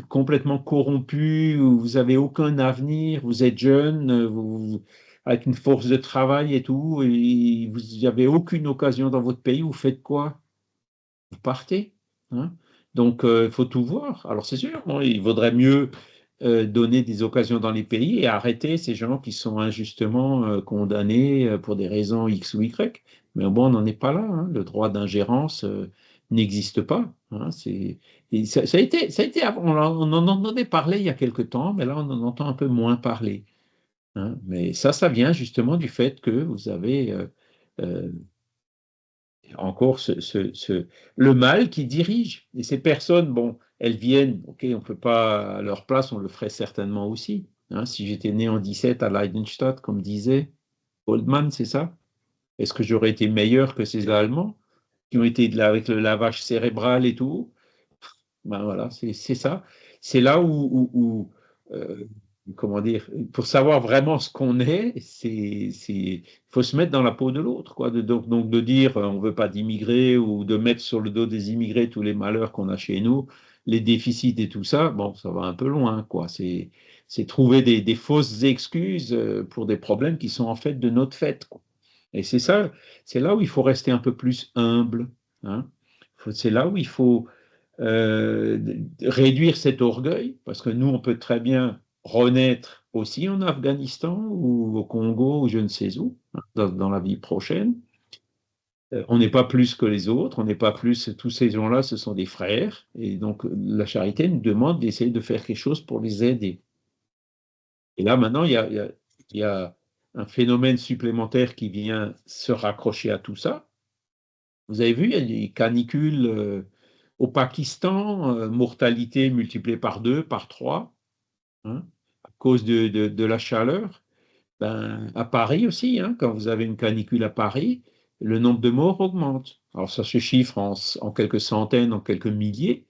complètement corrompu, où vous n'avez aucun avenir, vous êtes jeune, avec une force de travail et tout, et vous n'avez aucune occasion dans votre pays, vous faites quoi? Vous partez. Hein. Donc, il faut tout voir. Alors, c'est sûr, bon, il vaudrait mieux donner des occasions dans les pays et arrêter ces gens qui sont injustement condamnés pour des raisons X ou Y. Mais bon, on n'en est pas là. Hein. Le droit d'ingérence n'existe pas. Hein. Ça a été, on en entendait parler il y a quelque temps, mais là, on en entend un peu moins parler. Hein. Mais ça vient justement du fait que vous avez euh, encore le mal qui dirige. Et ces personnes, bon, elles viennent, ok, on ne peut pas à leur place, on le ferait certainement aussi. Hein, si j'étais né en 17 à Leidenstadt, comme disait Goldman, c'est ça? Est-ce que j'aurais été meilleur que ces Allemands? qui ont été avec le lavage cérébral et tout. Ben voilà, c'est ça. C'est là comment dire, pour savoir vraiment ce qu'on est, il faut se mettre dans la peau de l'autre, quoi. Donc de dire on ne veut pas d'immigrés ou de mettre sur le dos des immigrés tous les malheurs qu'on a chez nous, les déficits et tout ça, bon, ça va un peu loin, quoi. C'est trouver des fausses excuses pour des problèmes qui sont en fait de notre fait, quoi. Et c'est ça, c'est là où il faut rester un peu plus humble, hein. C'est là où il faut réduire cet orgueil, parce que nous, on peut très bien renaître aussi en Afghanistan ou au Congo ou je ne sais où, hein, dans la vie prochaine. On n'est pas plus que les autres, on n'est pas plus, tous ces gens-là, ce sont des frères, et donc la charité nous demande d'essayer de faire quelque chose pour les aider. Et là, maintenant, il y a un phénomène supplémentaire qui vient se raccrocher à tout ça. Vous avez vu, il y a des canicules au Pakistan, mortalité multipliée par 2, par 3, hein, à cause de la chaleur. Ben, à Paris aussi, hein, quand vous avez une canicule à Paris, le nombre de morts augmente. Alors ça se chiffre en quelques centaines, en quelques milliers,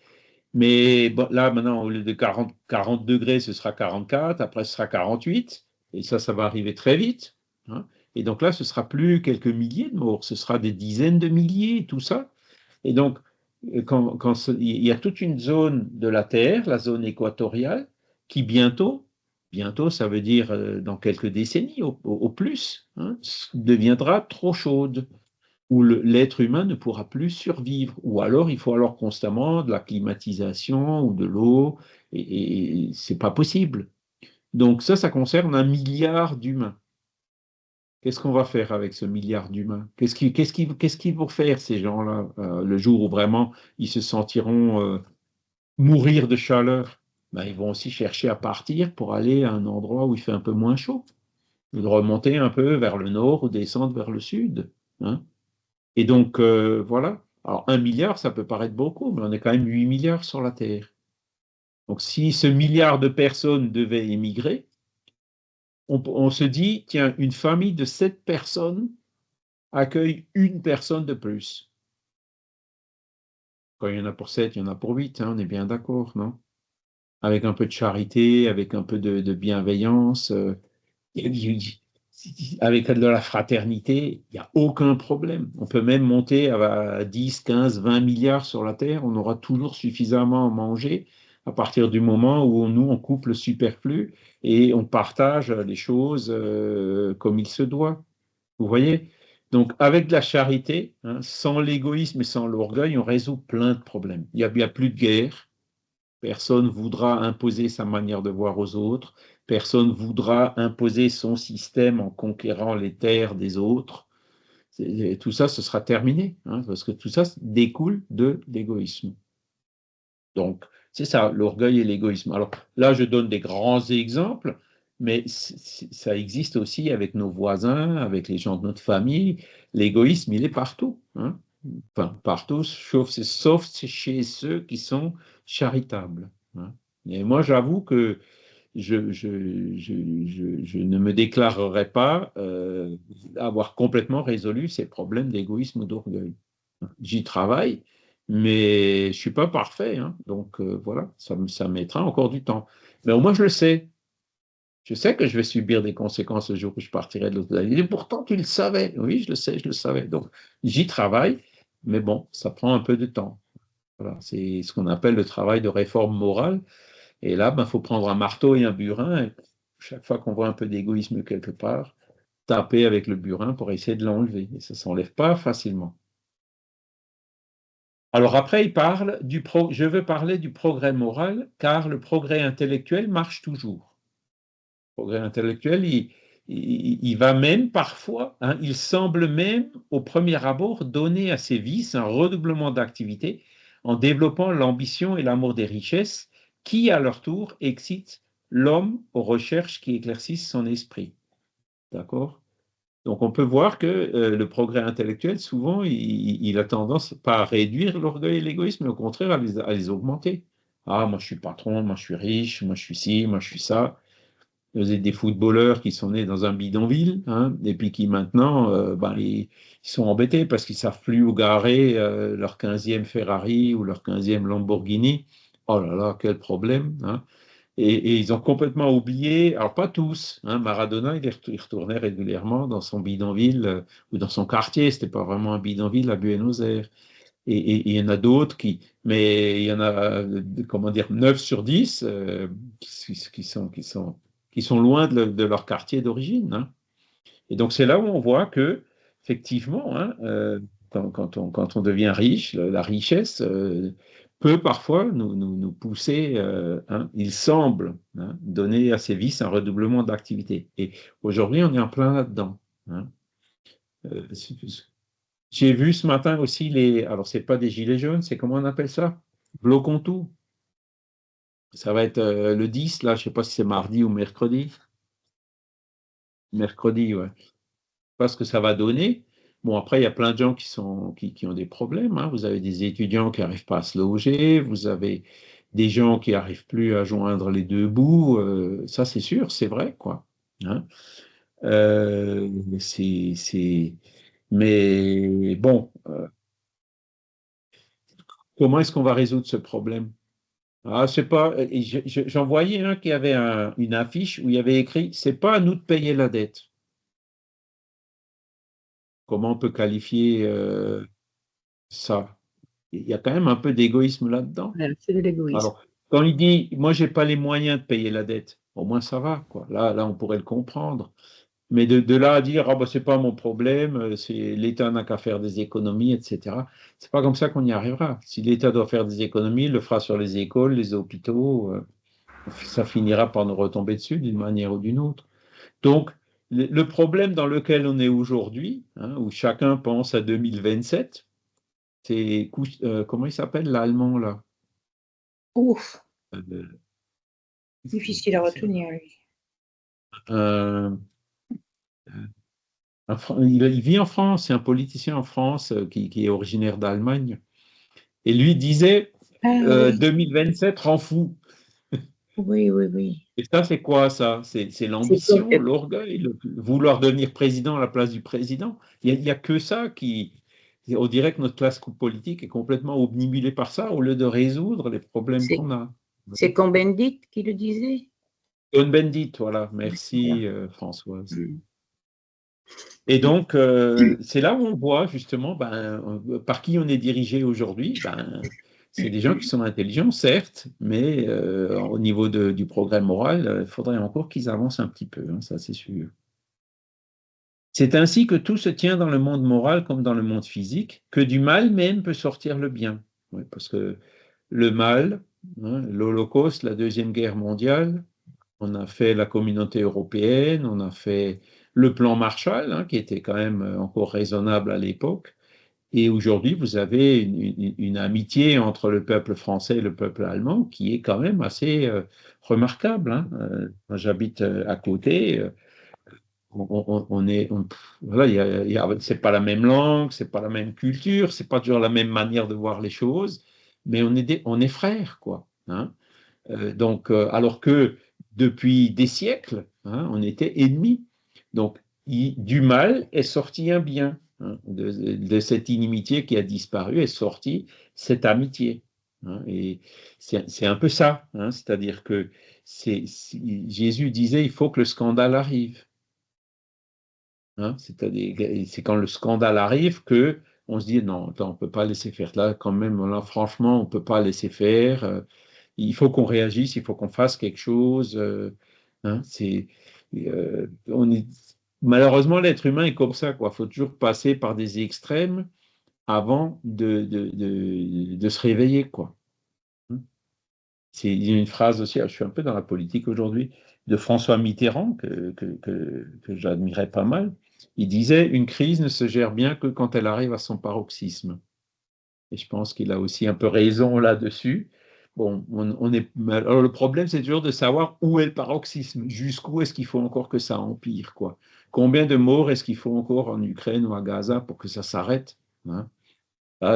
mais bon, là maintenant, au lieu de 40 degrés, ce sera 44, après ce sera 48, et ça va arriver très vite, hein. Et donc là, ce sera plus quelques milliers de morts, ce sera des dizaines de milliers, tout ça. Et donc, il y a toute une zone de la Terre, la zone équatoriale, qui bientôt ça veut dire dans quelques décennies au plus, hein, deviendra trop chaude, où l'être humain ne pourra plus survivre. Ou alors, il faut alors constamment de la climatisation ou de l'eau, et c'est pas possible. Donc ça concerne 1 milliard d'humains. Qu'est-ce qu'on va faire avec ce milliard d'humains? Qu'est-ce qu'ils vont faire, ces gens-là, le jour où vraiment ils se sentiront mourir de chaleur? Ben, ils vont aussi chercher à partir pour aller à un endroit où il fait un peu moins chaud, ou de remonter un peu vers le nord ou descendre vers le sud, hein. Et donc, voilà. Alors, 1 milliard, ça peut paraître beaucoup, mais on est quand même 8 milliards sur la Terre. Donc, si ce milliard de personnes devait émigrer, on se dit, tiens, une famille de 7 personnes accueille une personne de plus. Quand il y en a pour 7, il y en a pour 8, hein, on est bien d'accord, non? Avec un peu de charité, avec un peu de bienveillance, avec de la fraternité, il n'y a aucun problème. On peut même monter à 10, 15, 20 milliards sur la Terre, on aura toujours suffisamment à manger à partir du moment où nous, on coupe le superflu et on partage les choses comme il se doit. Vous voyez? Donc, avec de la charité, hein, sans l'égoïsme et sans l'orgueil, on résout plein de problèmes. Il n'y a plus de guerre. Personne ne voudra imposer sa manière de voir aux autres. Personne ne voudra imposer son système en conquérant les terres des autres. Tout ça, ce sera terminé, hein, parce que tout ça découle de l'égoïsme. Donc, c'est ça, l'orgueil et l'égoïsme. Alors là, je donne des grands exemples, mais ça existe aussi avec nos voisins, avec les gens de notre famille. L'égoïsme, il est partout, hein. Enfin, partout, sauf chez ceux qui sont charitables, hein. Et moi, j'avoue que je ne me déclarerai pas avoir complètement résolu ces problèmes d'égoïsme ou d'orgueil. J'y travaille, mais je ne suis pas parfait, hein. Donc voilà, ça mettra encore du temps. Mais au moins, je le sais. Je sais que je vais subir des conséquences le jour où je partirai de l'autre côté. Et pourtant, tu le savais. Oui, je le sais, je le savais. Donc, j'y travaille, mais bon, ça prend un peu de temps. Voilà, c'est ce qu'on appelle le travail de réforme morale. Et là, il faut prendre un marteau et un burin. Et chaque fois qu'on voit un peu d'égoïsme quelque part, taper avec le burin pour essayer de l'enlever. Et ça ne s'enlève pas facilement. Alors après, je veux parler du progrès moral, car le progrès intellectuel marche toujours. Le progrès intellectuel, il va même parfois, hein, il semble même au premier abord donner à ses vices un redoublement d'activité en développant l'ambition et l'amour des richesses qui, à leur tour, excitent l'homme aux recherches qui éclaircissent son esprit. D'accord? Donc on peut voir que le progrès intellectuel, souvent, il a tendance pas à réduire l'orgueil et l'égoïsme, mais au contraire à les augmenter. Ah, moi je suis patron, moi je suis riche, moi je suis ci, moi je suis ça. des footballeurs qui sont nés dans un bidonville, hein, et puis qui maintenant, ils sont embêtés parce qu'ils ne savent plus où garer leur 15e Ferrari ou leur 15e Lamborghini. Oh là là, quel problème, hein. Et ils ont complètement oublié, alors pas tous, hein, Maradona, il retournait régulièrement dans son bidonville ou dans son quartier, c'était pas vraiment un bidonville à Buenos Aires. Et il y en a d'autres mais il y en a, comment dire, 9 sur 10 qui sont loin de leur quartier d'origine, hein. Et donc c'est là où on voit que, effectivement, hein, quand on devient riche, la richesse peut parfois nous pousser, hein, il semble, hein, donner à ces vices un redoublement d'activité. Et aujourd'hui, on est en plein là-dedans, hein. Euh, j'ai vu ce matin aussi alors c'est pas des gilets jaunes, c'est comment on appelle ça? Bloquons tout. Ça va être le 10, là, je sais pas si c'est mardi ou mercredi. Mercredi, ouais. Pas ce que ça va donner. Bon, après, il y a plein de gens qui ont des problèmes, hein. Vous avez des étudiants qui n'arrivent pas à se loger, vous avez des gens qui n'arrivent plus à joindre les deux bouts. Ça, c'est sûr, c'est vrai, quoi, hein. Euh, c'est, c'est- Mais bon, comment est-ce qu'on va résoudre ce problème? Ah, je sais pas, j'en voyais un qui avait une affiche où il y avait écrit: c'est pas à nous de payer la dette. Comment on peut qualifier ça? Il y a quand même un peu d'égoïsme là-dedans. C'est de l'égoïsme. Alors, quand il dit: moi, j'ai pas les moyens de payer la dette, au moins ça va, quoi. Là, on pourrait le comprendre. Mais de là à dire: ah, bah, c'est pas mon problème, l'État n'a qu'à faire des économies, etc. C'est pas comme ça qu'on y arrivera. Si l'État doit faire des économies, il le fera sur les écoles, les hôpitaux. Ça finira par nous retomber dessus d'une manière ou d'une autre. Donc, le problème dans lequel on est aujourd'hui, hein, où chacun pense à 2027, c'est, comment il s'appelle l'Allemand là? Ouf, Euh, difficile à retenir, lui. euh, il vit en France, c'est un politicien en France qui est originaire d'Allemagne. Et lui disait Ah oui, 2027 rend fou. oui, oui, oui. Et ça, c'est quoi ça? C'est C'est comme, l'ambition, l'orgueil, vouloir devenir président à la place du président. Il y a que ça qui. On dirait que notre classe politique est complètement obnubilée par ça au lieu de résoudre les problèmes c'est qu'on a. c'est Cohn-Bendit qui le disait. Cohn-Bendit, voilà. Oui, voilà. Merci Françoise. Mm. Et donc, c'est là où on voit justement par qui on est dirigé aujourd'hui. C'est des gens qui sont intelligents, certes, mais au niveau du progrès moral, il faudrait encore qu'ils avancent un petit peu, hein, ça c'est sûr. C'est ainsi que tout se tient dans le monde moral comme dans le monde physique, que du mal même peut sortir le bien. Oui, parce que le mal, hein, l'Holocauste, la Deuxième Guerre mondiale, on a fait la communauté européenne, on a fait le plan Marshall, hein, qui était quand même encore raisonnable à l'époque. Et aujourd'hui, vous avez une amitié entre le peuple français et le peuple allemand qui est quand même assez remarquable, hein. Moi, j'habite à côté. On est, voilà, c'est pas la même langue, c'est pas la même culture, c'est pas toujours la même manière de voir les choses, mais on est frères, quoi, hein. Donc, alors que depuis des siècles, hein, on était ennemis. Donc, du mal est sorti un bien, hein. De cette inimitié qui a disparu est sortie cette amitié, hein. Et c'est un peu ça, hein. C'est-à-dire que Jésus disait: il faut que le scandale arrive, hein. C'est-à-dire, c'est quand le scandale arrive que on se dit: non, attends, on ne peut pas laisser faire. Là, quand même, là, franchement, on ne peut pas laisser faire. Il faut qu'on réagisse, il faut qu'on fasse quelque chose. Hein, malheureusement, l'être humain est comme ça, quoi. Il faut toujours passer par des extrêmes avant de se réveiller, quoi. Hein. Il y a une phrase aussi, je suis un peu dans la politique aujourd'hui, de François Mitterrand, que j'admirais pas mal. Il disait: une crise ne se gère bien que quand elle arrive à son paroxysme. Et je pense qu'il a aussi un peu raison là-dessus. Bon, alors le problème, c'est toujours de savoir où est le paroxysme, jusqu'où est-ce qu'il faut encore que ça empire, quoi. Combien de morts est-ce qu'il faut encore en Ukraine ou à Gaza pour que ça s'arrête, hein?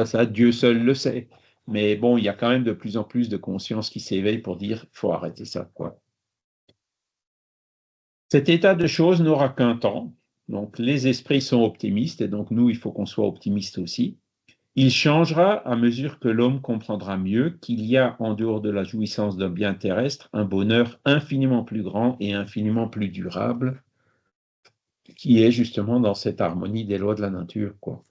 Ça, Dieu seul le sait. Mais bon, il y a quand même de plus en plus de conscience qui s'éveille pour dire: il faut arrêter ça, quoi. Cet état de choses n'aura qu'un temps. Donc, les esprits sont optimistes et donc nous, il faut qu'on soit optimistes aussi. Il changera à mesure que l'homme comprendra mieux qu'il y a, en dehors de la jouissance d'un bien terrestre, un bonheur infiniment plus grand et infiniment plus durable, qui est justement dans cette harmonie des lois de la nature, quoi.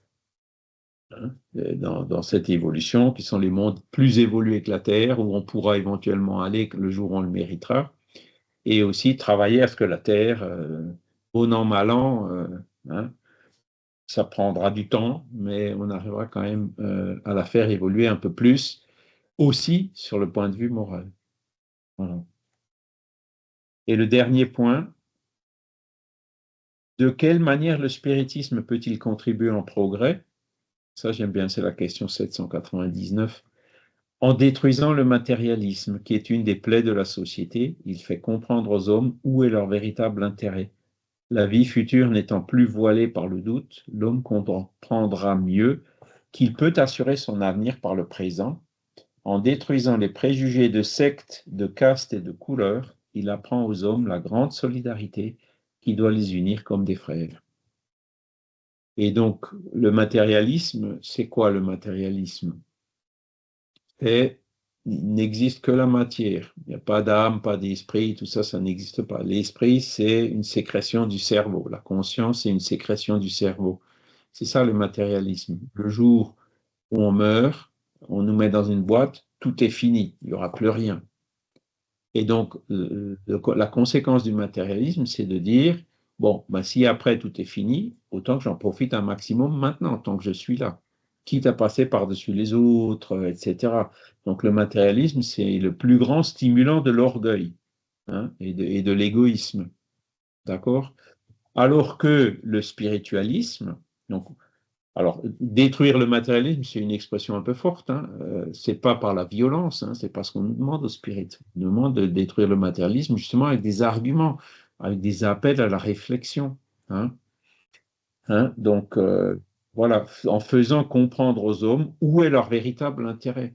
Hein, dans cette évolution, qui sont les mondes plus évolués que la Terre, où on pourra éventuellement aller le jour où on le méritera, et aussi travailler à ce que la Terre, bon an, mal an, hein, ça prendra du temps, mais on arrivera quand même à la faire évoluer un peu plus, aussi sur le point de vue moral. Voilà. Et le dernier point, de quelle manière le spiritisme peut-il contribuer en progrès? Ça, j'aime bien, c'est la question 799. En détruisant le matérialisme, qui est une des plaies de la société, il fait comprendre aux hommes où est leur véritable intérêt. La vie future n'étant plus voilée par le doute, l'homme comprendra mieux qu'il peut assurer son avenir par le présent. En détruisant les préjugés de sectes, de castes et de couleurs, il apprend aux hommes la grande solidarité qui doit les unir comme des frères. Et donc, le matérialisme, c'est quoi le matérialisme? Et il n'existe que la matière. Il n'y a pas d'âme, pas d'esprit, tout ça, ça n'existe pas. L'esprit, c'est une sécrétion du cerveau. La conscience, c'est une sécrétion du cerveau. C'est ça le matérialisme. Le jour où on meurt, on nous met dans une boîte, tout est fini, il n'y aura plus rien. Et donc, la conséquence du matérialisme, c'est de dire, bon, ben, si après tout est fini, autant que j'en profite un maximum maintenant, tant que je suis là, quitte à passer par-dessus les autres, etc. Donc, le matérialisme, c'est le plus grand stimulant de l'orgueil, hein, et de l'égoïsme. D'accord? Alors que le spiritualisme, donc, alors, détruire le matérialisme, c'est une expression un peu forte, hein. C'est pas par la violence, hein, c'est parce qu'on nous demande au spirit. On nous demande de détruire le matérialisme justement avec des arguments, avec des appels à la réflexion. Hein. Donc, voilà, en faisant comprendre aux hommes où est leur véritable intérêt.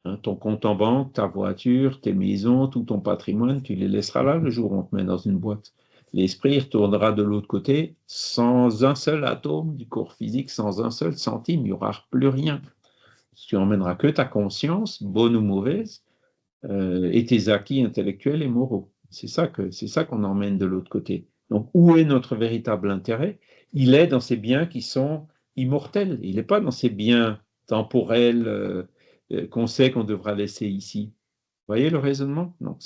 Hein, ton compte en banque, ta voiture, tes maisons, tout ton patrimoine, tu les laisseras là le jour où on te met dans une boîte. L'esprit retournera de l'autre côté sans un seul atome du corps physique, sans un seul centime, il n'y aura plus rien. Tu emmèneras que ta conscience, bonne ou mauvaise, et tes acquis intellectuels et moraux. C'est ça qu'on emmène de l'autre côté. Donc, où est notre véritable intérêt? Il est dans ces biens qui sont immortels. Il n'est pas dans ces biens temporels qu'on sait qu'on devra laisser ici. Vous voyez le raisonnement? Donc,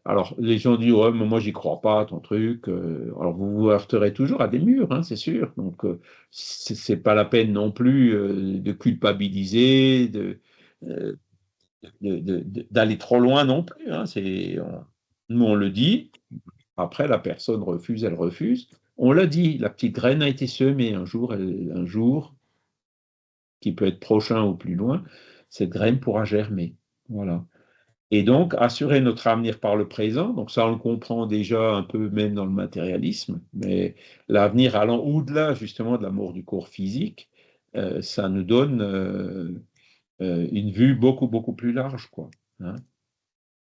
alors, les gens disent, ouais, mais moi, j'y crois pas, ton truc. Alors, vous vous heurterez toujours à des murs, hein, c'est sûr. Donc, c'est pas la peine non plus de culpabiliser, euh, d'aller trop loin non plus. Hein. Nous, on le dit. Après, la personne refuse, elle refuse. On l'a dit, la petite graine a été semée un jour, qui peut être prochain ou plus loin, cette graine pourra germer. Voilà. Et donc, assurer notre avenir par le présent, donc ça, on le comprend déjà un peu même dans le matérialisme, mais l'avenir allant au-delà justement de la mort du corps physique, ça nous donne une vue beaucoup, beaucoup plus large, quoi. Hein.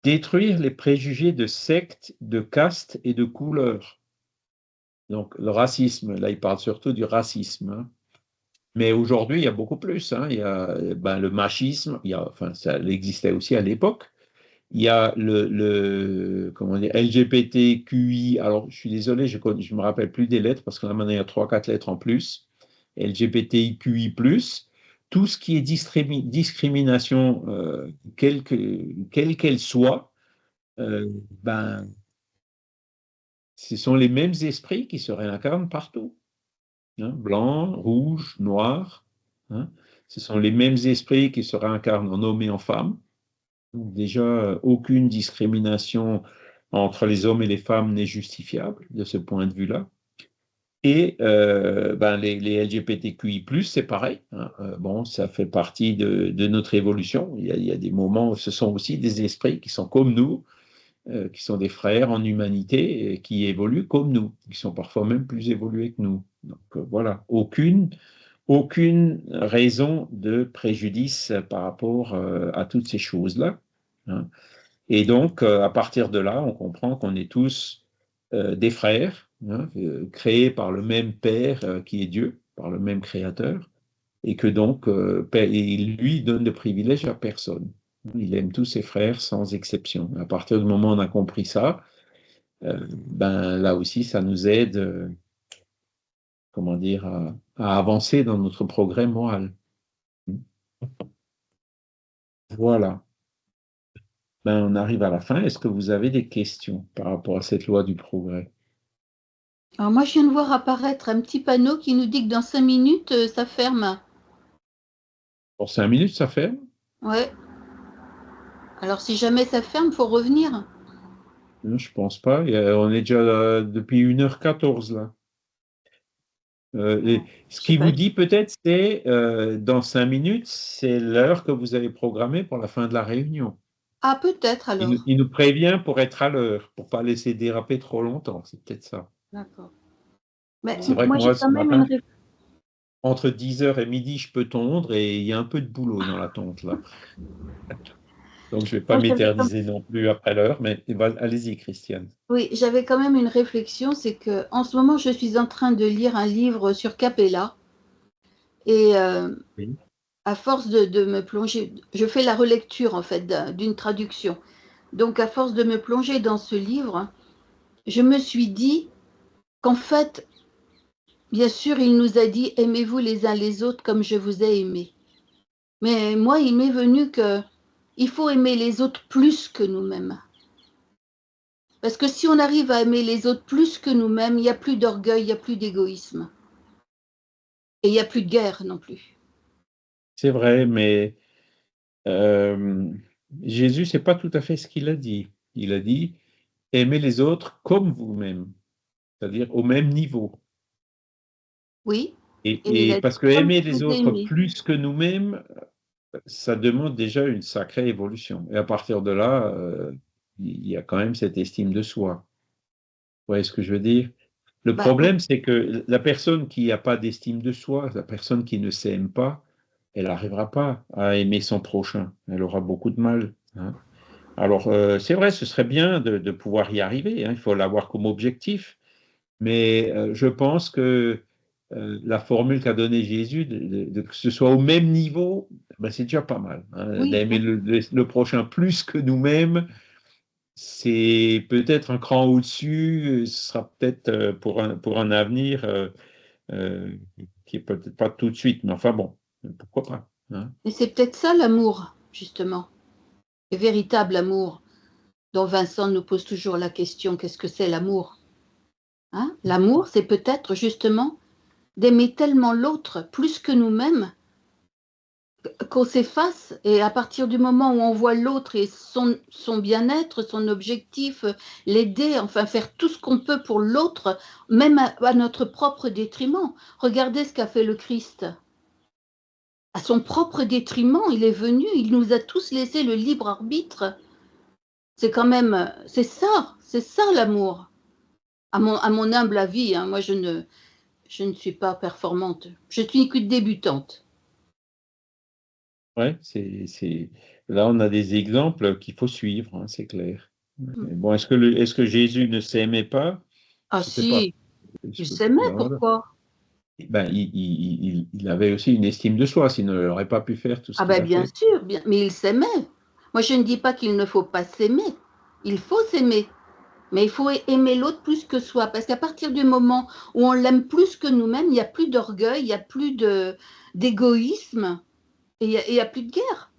Détruire les préjugés de sectes, de castes et de couleurs. Donc, le racisme, là, il parle surtout du racisme. Hein. Mais aujourd'hui, il y a beaucoup plus. Hein. Il y a le machisme, enfin, ça existait aussi à l'époque. Il y a comment dire, LGBTQI. Alors, je suis désolé, je ne me rappelle plus des lettres parce que là, maintenant, il y a 3-4 lettres en plus. LGBTQI+, tout ce qui est discrimination, quelle qu'elle soit, ben, ce sont les mêmes esprits qui se réincarnent partout. Hein, blanc, rouge, noir. Hein, ce sont les mêmes esprits qui se réincarnent en homme et en femme. Donc déjà, aucune discrimination entre les hommes et les femmes n'est justifiable de ce point de vue-là. Et les LGBTQI+, c'est pareil. Hein. Bon, ça fait partie de notre évolution. Il y a des moments où ce sont aussi des esprits qui sont comme nous, qui sont des frères en humanité, et qui évoluent comme nous, qui sont parfois même plus évolués que nous. Donc voilà, aucune raison de préjudice par rapport à toutes ces choses-là. Hein. Et donc, à partir de là, on comprend qu'on est tous des frères, hein, créés par le même Père qui est Dieu, par le même Créateur, et que donc il lui donne de privilèges à personne. Il aime tous ses frères sans exception. À partir du moment où on a compris ça, ben là aussi, ça nous aide, comment dire, à avancer dans notre progrès moral. Voilà. Ben, on arrive à la fin. Est-ce que vous avez des questions par rapport à cette loi du progrès? Alors moi, je viens de voir apparaître un petit panneau qui nous dit que dans 5 minutes, ça ferme. Pour 5 minutes, ça ferme? Ouais. Alors si jamais ça ferme, faut revenir. Non, je pense pas. On est déjà depuis 1h14 là. Ce Je sais qui pas. vous dit peut-être, c'est dans 5 minutes, c'est l'heure que vous avez programmée pour la fin de la réunion. Ah, peut-être alors. Il nous prévient pour être à l'heure, pour pas laisser déraper trop longtemps. C'est peut-être ça. D'accord. Mais C'est vrai que moi, j'ai moi, quand ce même une matin, réflexion. entre 10h et midi, je peux tondre et il y a un peu de boulot dans la tonte là. Donc, je ne vais pas m'éterniser non plus après l'heure, mais allez-y, Christiane. Oui, j'avais quand même une réflexion, c'est que en ce moment, je suis en train de lire un livre sur Capella et Oui. à force de me plonger, je fais la relecture en fait d'une traduction. Donc, à force de me plonger dans ce livre, je me suis dit qu'en fait, bien sûr, il nous a dit aimez-vous les uns les autres comme je vous ai aimé. Mais moi, il m'est venu que il faut aimer les autres plus que nous-mêmes. Parce que si on arrive à aimer les autres plus que nous-mêmes, il n'y a plus d'orgueil, il n'y a plus d'égoïsme. Et il n'y a plus de guerre non plus. C'est vrai, mais Jésus, c'est pas tout à fait ce qu'il a dit. Il a dit aimez les autres comme vous-même, c'est-à-dire au même niveau. Oui. Et il Et a dit parce que comme aimer je les vous ai autres aimé. plus que nous-mêmes, ça demande déjà une sacrée évolution. Et à partir de là, il y a quand même cette estime de soi. Vous voyez ce que je veux dire? Le Bah, problème, c'est que la personne qui n'a pas d'estime de soi, la personne qui ne s'aime pas, elle n'arrivera pas à aimer son prochain. Elle aura beaucoup de mal, hein. Alors, c'est vrai, ce serait bien de pouvoir y arriver, hein. Il faut l'avoir comme objectif. Mais je pense que la formule qu'a donnée Jésus, que ce soit au même niveau, ben, c'est déjà pas mal, hein. oui. D'aimer le prochain plus que nous-mêmes, c'est peut-être un cran au-dessus, ce sera peut-être pour un avenir euh, qui est peut-être pas tout de suite, mais enfin bon, pourquoi pas, hein. Et c'est peut-être ça l'amour, justement. Le véritable amour, dont Vincent nous pose toujours la question, qu'est-ce que c'est l'amour? Hein? L'amour, c'est peut-être justement d'aimer tellement l'autre plus que nous-mêmes qu'on s'efface et à partir du moment où on voit l'autre et son bien-être, son objectif, l'aider, enfin faire tout ce qu'on peut pour l'autre, même à notre propre détriment. Regardez ce qu'a fait le Christ. À son propre détriment, il est venu, il nous a tous laissé le libre arbitre. C'est quand même, c'est ça l'amour. À mon humble avis, hein, moi je ne suis pas performante. Je suis qu'une débutante. Ouais, là on a des exemples qu'il faut suivre, hein, c'est clair. Mais bon, est-ce que Jésus ne s'aimait pas? Ah Je sais pas. si, il s'aimait, Ben voilà. pourquoi? Ben, il avait aussi une estime de soi, sinon il n'aurait pas pu faire tout ce Ah ben qu'il a bien fait. sûr, bien, mais il s'aimait. Moi je ne dis pas qu'il ne faut pas s'aimer. Il faut s'aimer, mais il faut aimer l'autre plus que soi, parce qu'à partir du moment où on l'aime plus que nous-mêmes, il n'y a plus d'orgueil, il n'y a plus d'égoïsme et il y a plus de guerre.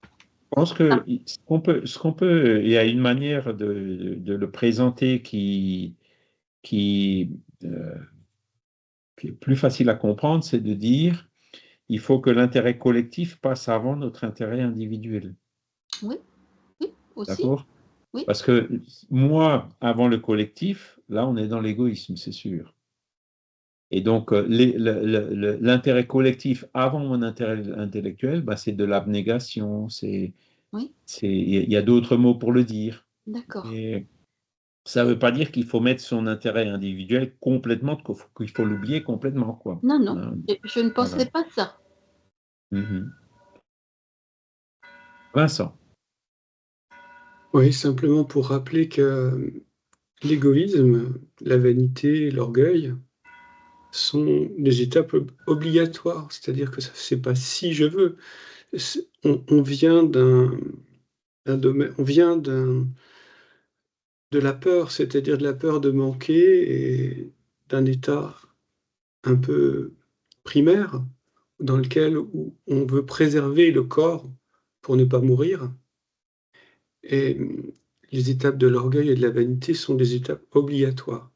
Je pense que ce qu'on peut, il y a une manière de le présenter qui, euh, qui est plus facile à comprendre, c'est de dire il faut que l'intérêt collectif passe avant notre intérêt individuel. Oui, oui, aussi, D'accord? oui. Parce que moi, avant le collectif, là, on est dans l'égoïsme, c'est sûr. Et donc, l'intérêt collectif avant mon intérêt intellectuel, bah, c'est de l'abnégation, Oui, il y a d'autres mots pour le dire. d'accord. Et ça ne veut pas dire qu'il faut mettre son intérêt individuel complètement, qu'il faut l'oublier complètement, quoi, Non, non, hein. je ne Voilà. pensais pas ça. Mhm. Vincent. Oui, simplement pour rappeler que l'égoïsme, la vanité, l'orgueil sont des étapes obligatoires. C'est-à-dire que c'est pas si je veux. On vient d'un domaine, on vient de la peur, c'est-à-dire de la peur de manquer et d'un état un peu primaire dans lequel on veut préserver le corps pour ne pas mourir. Et les étapes de l'orgueil et de la vanité sont des étapes obligatoires.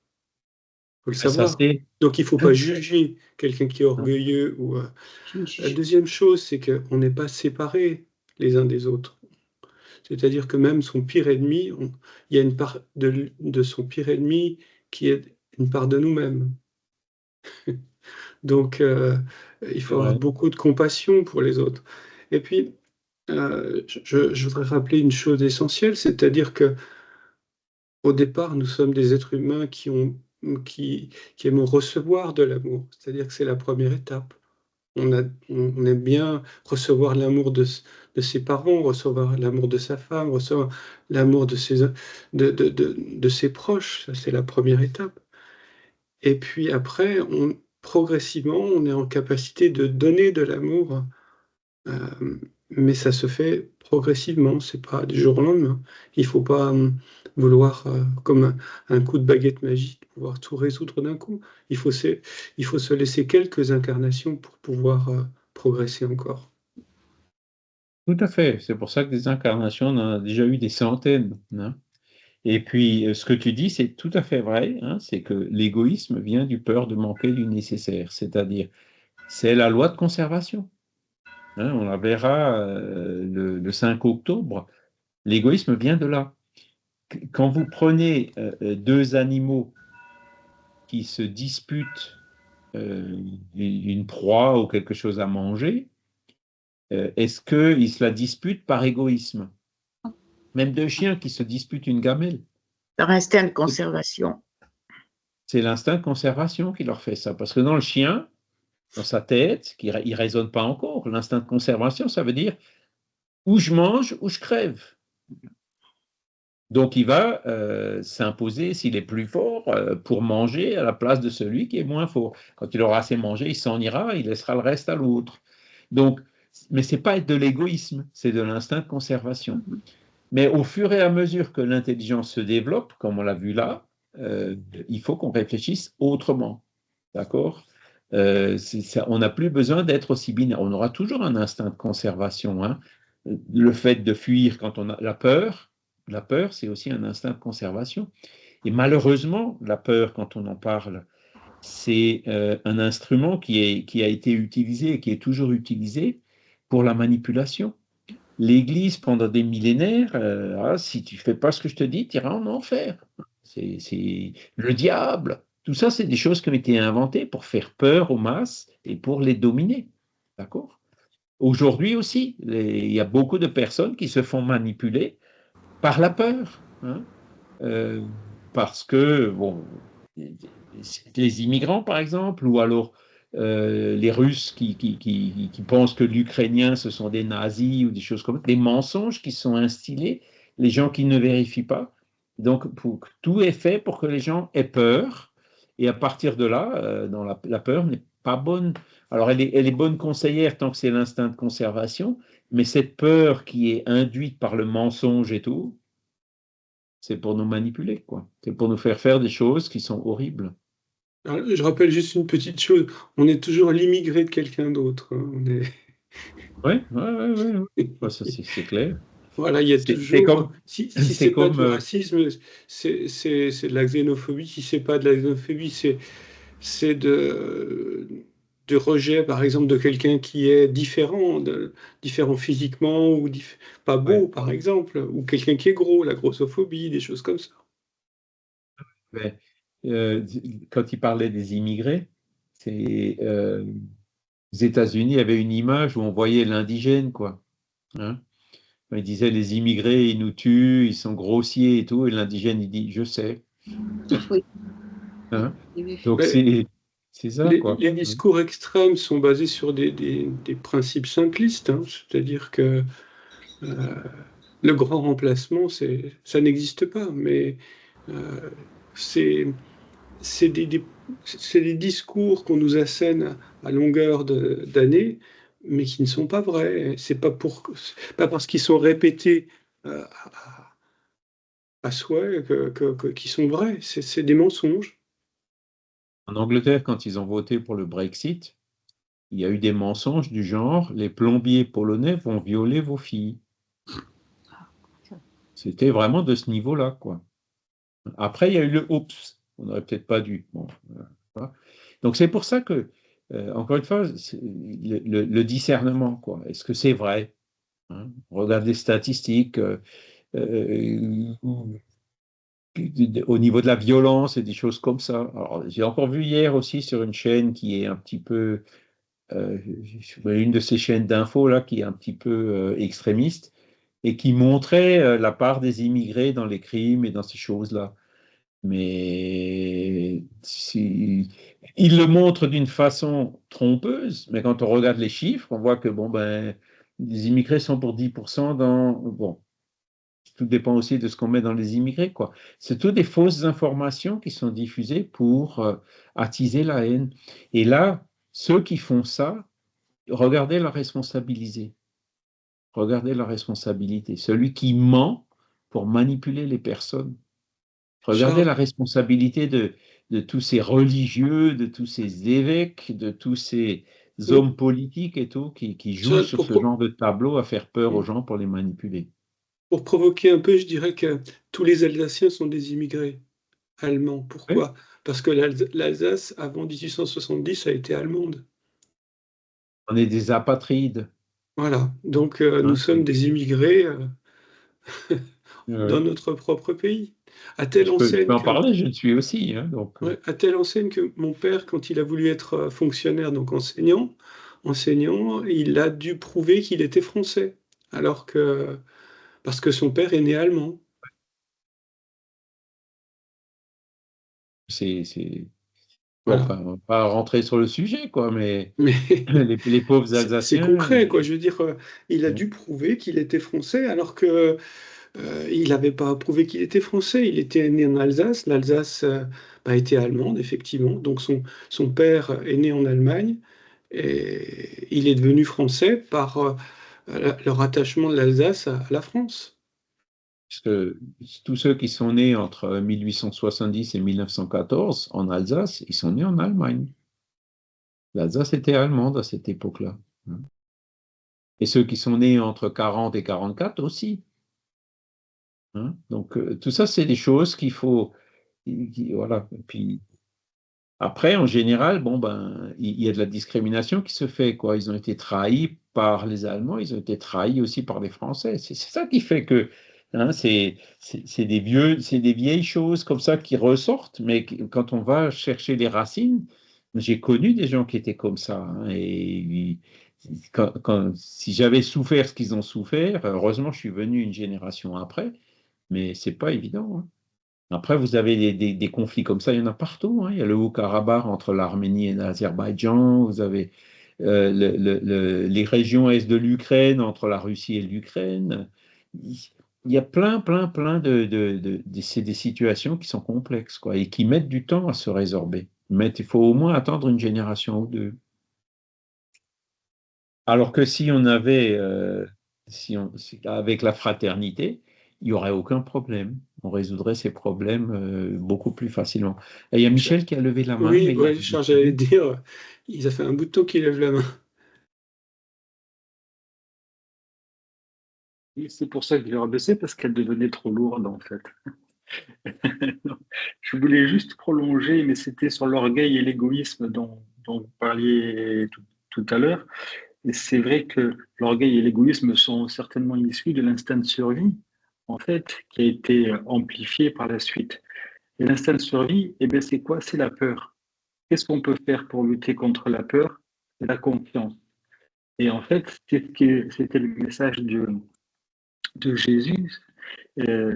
Il faut le Ça, savoir. Donc il ne faut pas juger quelqu'un qui est orgueilleux. La deuxième chose, c'est qu'on n'est pas séparés les uns des autres. C'est-à-dire que même son pire ennemi, il y a une part de son pire ennemi qui est une part de nous-mêmes. Donc il faut avoir beaucoup de compassion pour les autres. Et puis, je voudrais rappeler une chose essentielle, c'est-à-dire que au départ, nous sommes des êtres humains qui aiment recevoir de l'amour. C'est-à-dire que c'est la première étape. On aime bien recevoir l'amour de ses parents, recevoir l'amour de sa femme, recevoir l'amour de ses proches. Ça, c'est la première étape. Et puis après, progressivement, on est en capacité de donner de l'amour, mais ça se fait progressivement, c'est pas du jour au lendemain. Il faut pas vouloir, comme un coup de baguette magique, pouvoir tout résoudre d'un coup. Il faut se laisser quelques incarnations pour pouvoir progresser encore. Tout à fait. C'est pour ça que des incarnations, on en a déjà eu des centaines. Hein. Et puis, ce que tu dis, c'est tout à fait vrai. Hein, c'est que l'égoïsme vient du peur de manquer du nécessaire. C'est-à-dire, c'est la loi de conservation. Hein, on la verra le 5 octobre. L'égoïsme vient de là. Quand vous prenez deux animaux qui se disputent une proie ou quelque chose à manger, est-ce qu'ils se la disputent par égoïsme? Même deux chiens qui se disputent une gamelle. Par instinct de conservation. C'est l'instinct de conservation qui leur fait ça. Parce que dans le chien, dans sa tête, il ne raisonne pas encore. L'instinct de conservation, ça veut dire ou je mange ou je crève. Donc il va s'imposer, s'il est plus fort, pour manger à la place de celui qui est moins fort. Quand il aura assez mangé, il s'en ira, il laissera le reste à l'autre. Donc, mais ce n'est pas de l'égoïsme, c'est de l'instinct de conservation. Mais au fur et à mesure que l'intelligence se développe, comme on l'a vu là, il faut qu'on réfléchisse autrement. D'accord? On n'a plus besoin d'être aussi binaire. On aura toujours un instinct de conservation. Hein. Le fait de fuir quand on a la peur, c'est aussi un instinct de conservation. Et malheureusement, la peur, quand on en parle, c'est un instrument qui a été utilisé et qui est toujours utilisé pour la manipulation. L'Église, pendant des millénaires, si tu ne fais pas ce que je te dis, tu iras en enfer. C'est le diable. Tout ça, c'est des choses qui ont été inventées pour faire peur aux masses et pour les dominer. D'accord? Aujourd'hui aussi, il y a beaucoup de personnes qui se font manipuler par la peur. Hein, parce que, bon, les immigrants, par exemple, ou alors les Russes qui pensent que l'Ukrainien, ce sont des nazis ou des choses comme ça, des mensonges qui sont instillés, les gens qui ne vérifient pas. Donc, tout est fait pour que les gens aient peur. Et à partir de là, la peur n'est pas bonne. Alors, elle est bonne conseillère tant que c'est l'instinct de conservation, mais cette peur qui est induite par le mensonge et tout, c'est pour nous manipuler, quoi. C'est pour nous faire des choses qui sont horribles. Alors, je rappelle juste une petite chose, on est toujours l'immigré de quelqu'un d'autre. Hein. Oui, ça, c'est clair. Voilà, il y a toujours. Si c'est pas du comme, racisme, c'est de la xénophobie. Si c'est pas de la xénophobie, c'est de rejet, par exemple, de quelqu'un qui est différent physiquement ou pas beau, par exemple, ou quelqu'un qui est gros, la grossophobie, des choses comme ça. Ouais. Quand il parlait des immigrés, c'est aux États-Unis, il y avait une image où on voyait l'indigène, quoi. Hein? Il disait les immigrés, ils nous tuent, ils sont grossiers et tout, et l'indigène, il dit, je sais. Oui. Hein? Donc c'est ça, quoi. Les discours extrêmes sont basés sur des principes simplistes, hein. C'est-à-dire que le grand remplacement, ça n'existe pas, mais c'est des discours qu'on nous assène à longueur d'années, mais qui ne sont pas vrais. C'est pas parce qu'ils sont répétés à souhait qu'ils sont vrais. C'est des mensonges. En Angleterre, quand ils ont voté pour le Brexit, il y a eu des mensonges du genre les plombiers polonais vont violer vos filles. C'était vraiment de ce niveau-là, quoi. Après, il y a eu le oups, on n'aurait peut-être pas dû. Bon, voilà. Donc c'est pour ça que, encore une fois, le discernement, quoi. Est-ce que c'est vrai? Hein? On regarde les statistiques au niveau de la violence et des choses comme ça. Alors, j'ai encore vu hier aussi sur une chaîne qui est un petit peu une de ces chaînes d'infos là qui est un petit peu extrémiste et qui montrait la part des immigrés dans les crimes et dans ces choses-là. Mais il le montre d'une façon trompeuse, mais quand on regarde les chiffres, on voit que bon ben les immigrés sont pour 10% dans bon. Tout dépend aussi de ce qu'on met dans les immigrés, quoi. C'est toutes des fausses informations qui sont diffusées pour attiser la haine. Et là, ceux qui font ça, regardez la responsabilité. Regardez la responsabilité. Celui qui ment pour manipuler les personnes. Regardez Charles, la responsabilité de tous ces religieux, de tous ces évêques, de tous ces oh, hommes politiques et tout, qui jouent Charles, sur ce genre de tableau à faire peur aux gens pour les manipuler. pour provoquer un peu, je dirais que tous les Alsaciens sont des immigrés allemands. Oui, Pourquoi? Parce que l'Alsace, avant 1870, a été allemande. on est des apatrides. Voilà. Donc, nous Hein, sommes des immigrés dans oui. notre propre pays. À telle Je peux enseigne en que, parler, je le suis aussi. Hein, donc, ouais, à telle enseigne que mon père, quand il a voulu être fonctionnaire, donc enseignant, il a dû prouver qu'il était français. Alors que, parce que son père est né allemand. c'est... Bon, Voilà. enfin, on va pas rentrer sur le sujet, quoi, mais Mais les pauvres c'est Alsaciens, concret, quoi. Je veux dire, il a dû prouver qu'il était français, alors que il n'avait pas prouvé qu'il était français. Il était né en Alsace. L'Alsace était allemande, effectivement. Donc son père est né en Allemagne et il est devenu français par le rattachement de l'Alsace à la France. parce que tous ceux qui sont nés entre 1870 et 1914 en Alsace, ils sont nés en Allemagne. L'Alsace était allemande à cette époque-là. Hein. Et ceux qui sont nés entre 40 et 44 aussi. Hein. Donc, tout ça, c'est des choses qu'il faut. Voilà. Et puis, après, en général, bon, ben, il y a de la discrimination qui se fait, quoi. Ils ont été trahis par les Allemands, ils ont été trahis aussi par les Français. C'est ça qui fait que hein, c'est des vieilles choses comme ça qui ressortent, mais quand on va chercher les racines, j'ai connu des gens qui étaient comme ça. Hein, et si j'avais souffert ce qu'ils ont souffert, heureusement, je suis venu une génération après, mais c'est pas évident. Hein. Après, vous avez des conflits comme ça, il y en a partout. Hein. Il y a le Haut-Karabakh entre l'Arménie et l'Azerbaïdjan. Vous avez les régions est de l'Ukraine entre la Russie et l'Ukraine. Il y a plein c'est des situations qui sont complexes, quoi, et qui mettent du temps à se résorber. Mais il faut au moins attendre une génération ou deux. Alors que si on avait, avec la fraternité, il n'y aurait aucun problème. On résoudrait ces problèmes beaucoup plus facilement. Et il y a Michel qui a levé la main, Oui, mais il a ouais, dit, j'allais dire, il a fait un bout de temps qu'il lève la main. Et c'est pour ça que je l'ai rabaissée, parce qu'elle devenait trop lourde, en fait. Je voulais juste prolonger, mais c'était sur l'orgueil et l'égoïsme dont vous parliez tout à l'heure. Et c'est vrai que l'orgueil et l'égoïsme sont certainement issus de l'instinct de survie, en fait, qui a été amplifié par la suite. Et l'instinct de survie, eh bien, c'est quoi? C'est la peur. Qu'est-ce qu'on peut faire pour lutter contre la peur? C'est la confiance. Et en fait, c'était le message de Jésus, euh,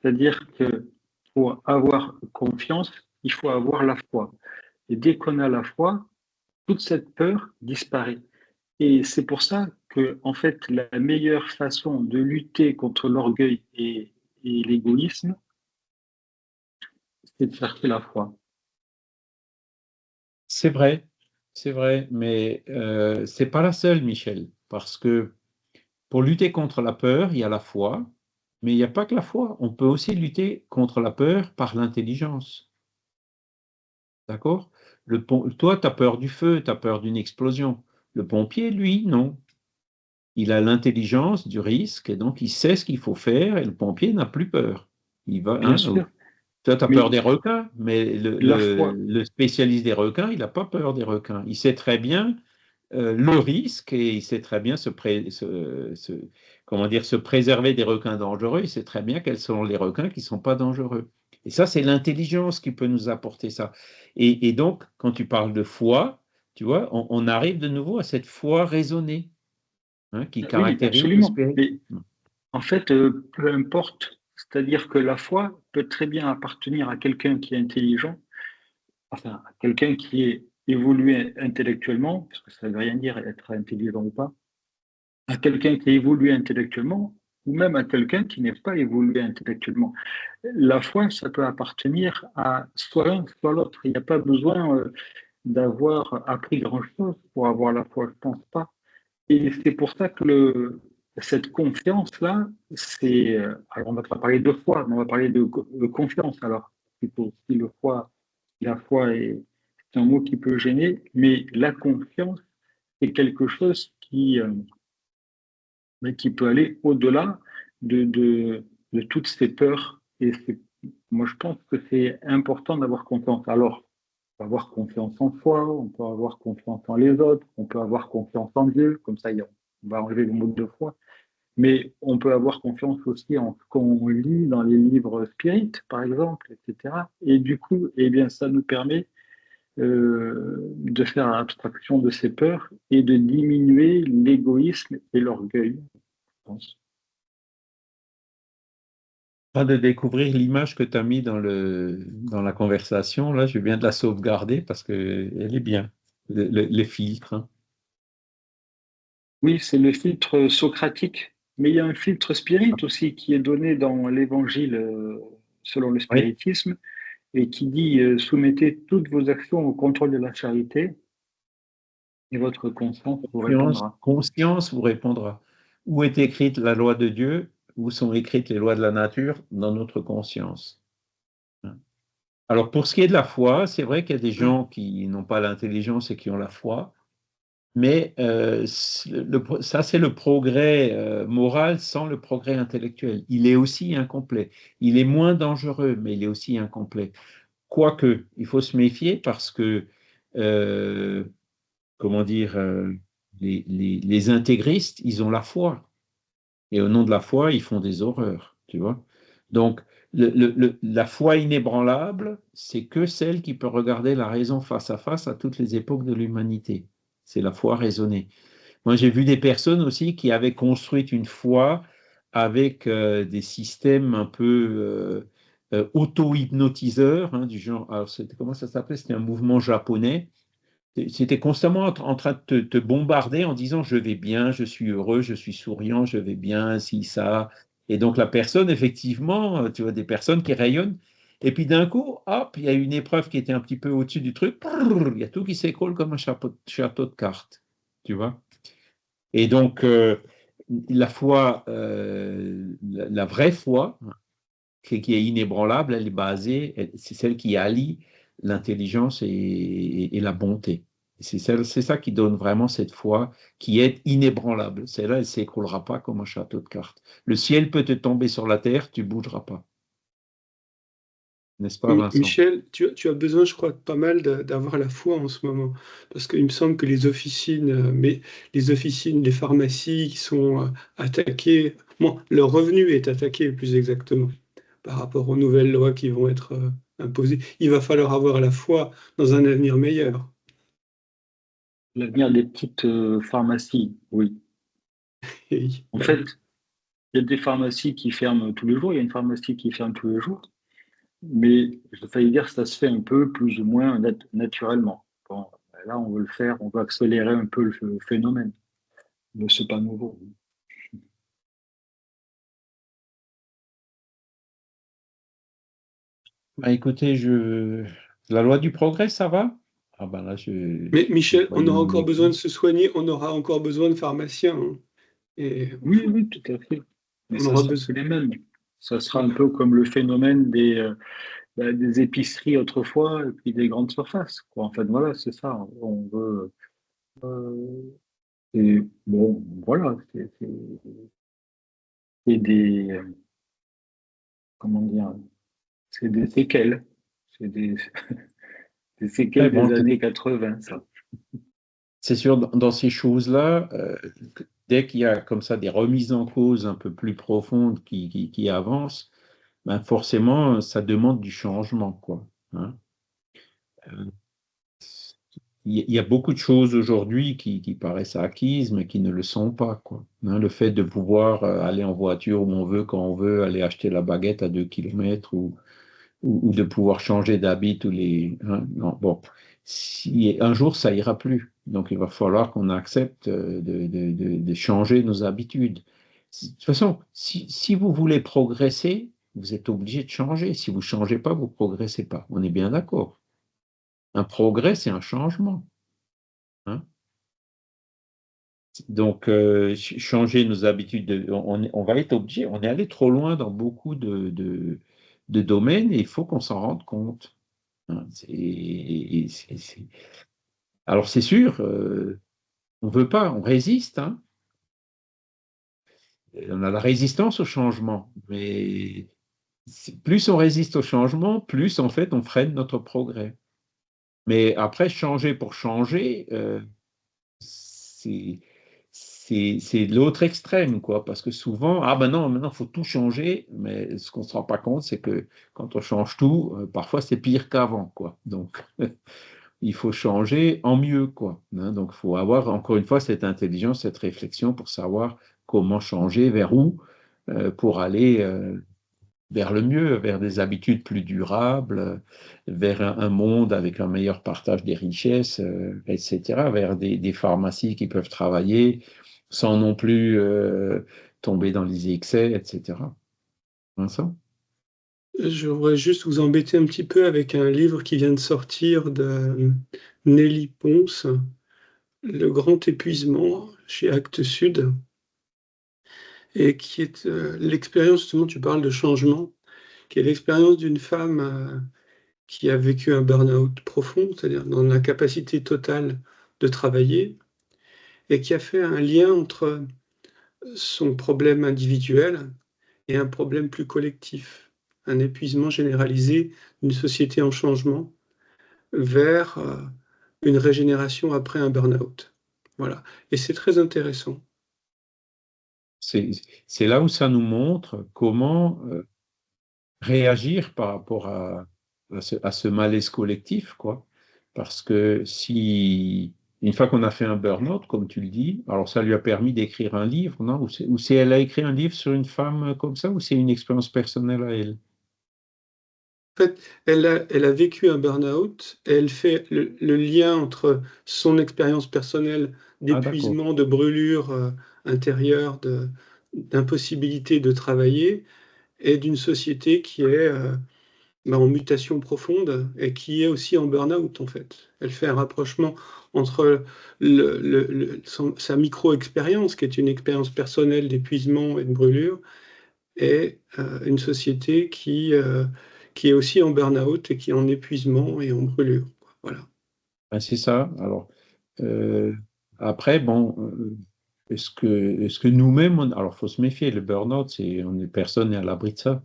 c'est-à-dire que pour avoir confiance, il faut avoir la foi. Et dès qu'on a la foi, toute cette peur disparaît. Et c'est pour ça que, en fait, la meilleure façon de lutter contre l'orgueil et l'égoïsme, c'est de chercher la foi. C'est vrai, mais c'est pas la seule, Michel, parce que pour lutter contre la peur, il y a la foi, mais il n'y a pas que la foi. On peut aussi lutter contre la peur par l'intelligence. D'accord? Toi, tu as peur du feu, tu as peur d'une explosion. Le pompier, lui, non. Il a l'intelligence du risque et donc il sait ce qu'il faut faire et le pompier n'a plus peur. Il va, Bien sûr, toi, tu as mais peur des requins, mais la foi, le spécialiste des requins, il n'a pas peur des requins. Il sait très bien le risque et il sait très bien comment dire, se préserver des requins dangereux. Il sait très bien quels sont les requins qui ne sont pas dangereux. Et ça, c'est l'intelligence qui peut nous apporter ça. Et donc, quand tu parles de foi, tu vois, on arrive de nouveau à cette foi raisonnée, hein, qui oui, caractérise le absolument. spiritisme. Mais en fait, peu importe, c'est-à-dire que la foi peut très bien appartenir à quelqu'un qui est intelligent, enfin, à quelqu'un qui est évolué intellectuellement, parce que ça ne veut rien dire être intelligent ou pas, à quelqu'un qui a évolué intellectuellement, ou même à quelqu'un qui n'est pas évolué intellectuellement. La foi, ça peut appartenir à soit l'un, soit l'autre. Il n'y a pas besoin d'avoir appris grand-chose pour avoir la foi, je ne pense pas. Et c'est pour ça que cette confiance-là, c'est. Alors, on ne va pas parler de foi, mais on va parler de confiance. Alors, plutôt, si la foi est c'est un mot qui peut gêner, mais la confiance, c'est quelque chose mais qui peut aller au-delà de toutes ces peurs. Et moi, je pense que c'est important d'avoir confiance. Alors, on peut avoir confiance en soi, on peut avoir confiance en les autres, on peut avoir confiance en Dieu, comme ça, on va enlever le mot de foi. Mais on peut avoir confiance aussi en ce qu'on lit dans les livres spirites, par exemple, etc. Et du coup, eh bien, ça nous permet de faire abstraction de ces peurs et de diminuer l'égoïsme et l'orgueil, je pense. En train de découvrir l'image que tu as mis dans la conversation. Là, je viens de la sauvegarder parce qu'elle est bien, les filtres, hein. Oui, c'est le filtre socratique, mais il y a un filtre spirit aussi qui est donné dans l'évangile selon le Oui. spiritisme et qui dit soumettez toutes vos actions au contrôle de la charité et votre conscience vous répondra. Conscience vous répondra. Où est écrite la loi de Dieu? Où sont écrites les lois de la nature? Dans notre conscience. Alors, pour ce qui est de la foi, c'est vrai qu'il y a des gens qui n'ont pas l'intelligence et qui ont la foi, mais ça, c'est le progrès moral sans le progrès intellectuel. Il est aussi incomplet. Il est moins dangereux, mais il est aussi incomplet. Quoique, il faut se méfier parce que, euh, comment dire, les intégristes, ils ont la foi. Et au nom de la foi, ils font des horreurs, tu vois. Donc, la foi inébranlable, c'est que celle qui peut regarder la raison face à toutes les époques de l'humanité. C'est la foi raisonnée. Moi, j'ai vu des personnes aussi qui avaient construit une foi avec des systèmes un peu auto-hypnotiseurs, hein, du genre, alors comment ça s'appelait? C'était un mouvement japonais. C'était constamment en train de te bombarder en disant je vais bien, je suis heureux, je suis souriant, je vais bien, si, ça. Et donc la personne, effectivement, tu vois des personnes qui rayonnent. Et puis d'un coup, hop, il y a une épreuve qui était un petit peu au-dessus du truc, prrr, il y a tout qui s'écroule comme un château de cartes, tu vois. Et donc, la foi, la vraie foi, qui est inébranlable, elle est basée, c'est celle qui allie l'intelligence et la bonté. C'est ça qui donne vraiment cette foi qui est inébranlable. Celle-là, elle ne s'écroulera pas comme un château de cartes. Le ciel peut te tomber sur la terre, tu ne bougeras pas. N'est-ce pas, Vincent? Michel, tu as besoin, je crois, pas mal d'avoir la foi en ce moment. Parce qu'il me semble que les officines, les officines, les pharmacies qui sont attaquées, bon, leur revenu est attaqué plus exactement par rapport aux nouvelles lois qui vont être imposées. Il va falloir avoir la foi dans un avenir meilleur. L'avenir des petites pharmacies, oui. Et, En bah fait, oui. il y a des pharmacies qui ferment tous les jours, il y a une pharmacie qui ferme tous les jours, mais je failli dire que ça se fait un peu plus ou moins naturellement. Bon, là, on veut le faire, on veut accélérer un peu le phénomène, mais c'est pas nouveau. Bah, écoutez, la loi du progrès, ça va? Ah ben là, Mais Michel, on voyez aura mon encore besoin de épouse. se soigner, on aura encore besoin de pharmaciens, hein. Et Oui, oui, tout à fait. Mais on ça aura sera besoin. plus les mêmes. Ça sera un peu comme le phénomène des épiceries autrefois et puis des grandes surfaces, quoi. En fait, voilà, c'est ça. On veut. Et bon, voilà, c'est comment dire, c'est des séquelles. C'est des Mais séquelles bon, des années 80, ça. c'est sûr, dans ces choses-là, dès qu'il y a comme ça des remises en cause un peu plus profondes qui avancent, ben forcément, ça demande du changement, quoi. Hein. Euh, il y a beaucoup de choses aujourd'hui qui paraissent acquises, mais qui ne le sont pas, quoi. Hein, le fait de pouvoir aller en voiture où on veut, quand on veut, aller acheter la baguette à 2 kilomètres ou de pouvoir changer d'habit tous les. Hein, non, bon, si un jour ça ira plus. Donc il va falloir qu'on accepte de changer nos habitudes. De toute façon, si vous voulez progresser, vous êtes obligé de changer. Si vous ne changez pas, vous ne progressez pas. On est bien d'accord. Un progrès, c'est un changement. Hein. Donc, changer nos habitudes, on va être obligé, on est allé trop loin dans beaucoup de domaines et il faut qu'on s'en rende compte. Hein. Alors, c'est sûr, on ne veut pas, on résiste. Hein. On a la résistance au changement, mais plus on résiste au changement, plus en fait on freine notre progrès. Mais après, changer pour changer, c'est c'est l'autre extrême, quoi, parce que souvent, ah ben non, maintenant, il faut tout changer, mais ce qu'on ne se rend pas compte, c'est que quand on change tout, parfois c'est pire qu'avant, quoi. Donc, il faut changer en mieux, quoi. Hein. Donc, il faut avoir, encore une fois, cette intelligence, cette réflexion pour savoir comment changer, vers où, pour aller vers le mieux, vers des habitudes plus durables, vers un monde avec un meilleur partage des richesses, etc., vers des pharmacies qui peuvent travailler sans non plus tomber dans les excès, etc. Vincent? Je voudrais juste vous embêter un petit peu avec un livre qui vient de sortir de Nelly Pons, Le grand épuisement chez Actes Sud, et qui est l'expérience, justement, tu parles de changement, qui est l'expérience d'une femme qui a vécu un burn-out profond, c'est-à-dire dans l'incapacité totale de travailler, et qui a fait un lien entre son problème individuel et un problème plus collectif, un épuisement généralisé d'une société en changement vers une régénération après un burn-out. Voilà. Et c'est très intéressant. C'est c'est là où ça nous montre comment réagir par rapport à ce malaise collectif, quoi. Parce que si, une fois qu'on a fait un burn-out, comme tu le dis, alors ça lui a permis d'écrire un livre, non? Ou c'est elle a écrit un livre sur une femme comme ça, ou c'est une expérience personnelle à elle? En fait, elle a vécu un burn-out et elle fait le lien entre son expérience personnelle Ah, d'accord. d'épuisement, de brûlure intérieure, d'impossibilité de travailler et d'une société qui est en mutation profonde et qui est aussi en burn-out en fait. Elle fait un rapprochement entre sa micro-expérience, qui est une expérience personnelle d'épuisement et de brûlure, et une société qui est aussi en burn-out et qui est en épuisement et en brûlure. Voilà. Ben, c'est ça. Alors, euh, après, bon, est-ce que nous-mêmes, alors, faut se méfier, le burn-out, personne n'est à l'abri de ça.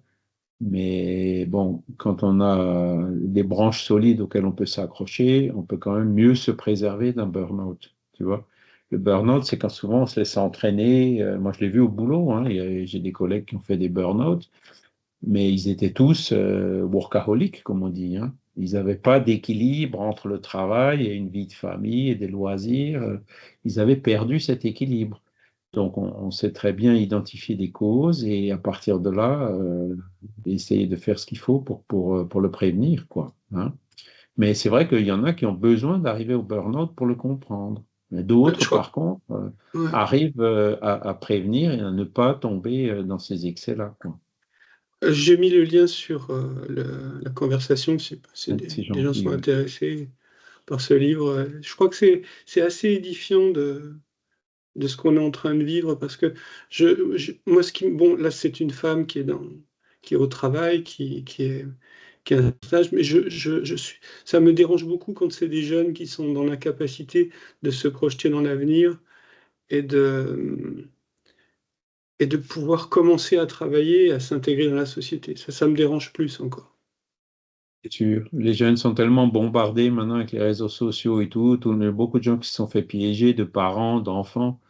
Mais bon, quand on a des branches solides auxquelles on peut s'accrocher, on peut quand même mieux se préserver d'un burn-out. Tu vois? Le burn-out, c'est quand souvent on se laisse entraîner. Moi, je l'ai vu au boulot. Hein, j'ai des collègues qui ont fait des burn-out, mais ils étaient tous workaholiques, comme on dit. Hein. Ils n'avaient pas d'équilibre entre le travail et une vie de famille et des loisirs. Ils avaient perdu cet équilibre. Donc, on sait très bien identifier des causes et à partir de là, essayer de faire ce qu'il faut pour le prévenir, quoi. Hein. Mais c'est vrai qu'il y en a qui ont besoin d'arriver au burn-out pour le comprendre. Mais d'autres, Je crois. par contre, Ouais. arrivent à prévenir et à ne pas tomber dans ces excès-là, quoi. J'ai mis le lien sur la conversation, si des gens gentil, sont ouais. intéressés par ce livre. Je crois que c'est assez édifiant de ce qu'on est en train de vivre, parce que moi, bon, là, c'est une femme qui est au travail, qui a un stage, mais ça me dérange beaucoup quand c'est des jeunes qui sont dans l'incapacité de se projeter dans l'avenir et de pouvoir commencer à travailler, à s'intégrer dans la société. Ça me dérange plus encore. C'est sûr. Les jeunes sont tellement bombardés maintenant avec les réseaux sociaux et tout. Beaucoup de gens qui se sont fait piéger, de parents, d'enfants.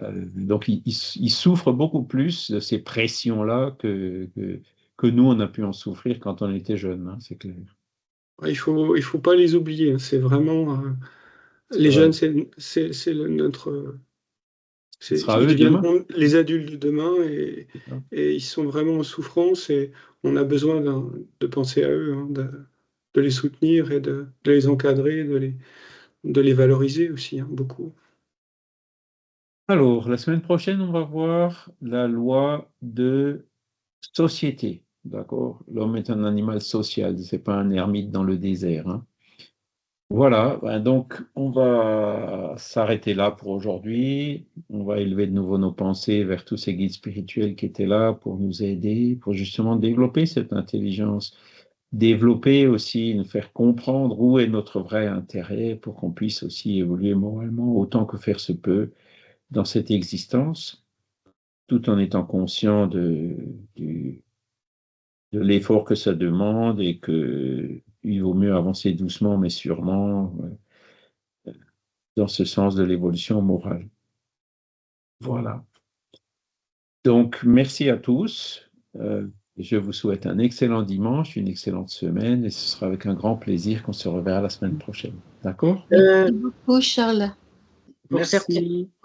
Donc, ils souffrent beaucoup plus de ces pressions-là que nous, on a pu en souffrir quand on était jeunes, hein, c'est clair. Ouais, il faut pas les oublier, hein. C'est vraiment les vrai. jeunes, notre. Ce sera Ils eux demain. deviendront les adultes de demain, et ils sont vraiment en souffrance, et on a besoin de penser à eux, hein, de les soutenir et de les encadrer, de les valoriser aussi, hein, beaucoup. Alors, la semaine prochaine, on va voir la loi de société. D'accord? L'homme est un animal social, c'est pas un ermite dans le désert, hein. Voilà, ben donc on va s'arrêter là pour aujourd'hui. On va élever de nouveau nos pensées vers tous ces guides spirituels qui étaient là pour nous aider, pour justement développer cette intelligence, développer aussi, nous faire comprendre où est notre vrai intérêt pour qu'on puisse aussi évoluer moralement autant que faire se peut dans cette existence, tout en étant conscient de l'effort que ça demande et que il vaut mieux avancer doucement mais sûrement dans ce sens de l'évolution morale. Voilà. Donc, merci à tous. Je vous souhaite un excellent dimanche, une excellente semaine, et ce sera avec un grand plaisir qu'on se reverra la semaine prochaine. D'accord? Merci beaucoup, Charles. Pour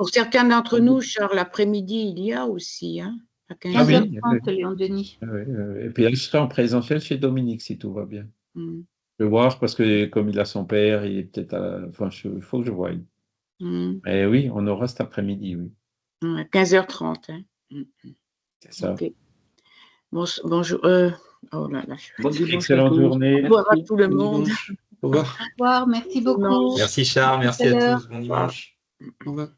certains d'entre nous, Charles, l'après-midi, il y a aussi, hein, à 15h30, Ah oui. Léon Denis. Ah oui, et puis là, je serai en présentiel chez Dominique, si tout va bien. Mm. Je vais voir, parce que comme il a son père, il est peut-être enfin, il faut que je voie. Mais oui, on aura cet après-midi, oui. À 15h30. Hein. C'est ça. Okay. Bonjour. Oh là là. Excellente journée. Au revoir à tout le monde. Au revoir. Au revoir, merci beaucoup. Merci Charles, merci à tous, bon dimanche. Au revoir.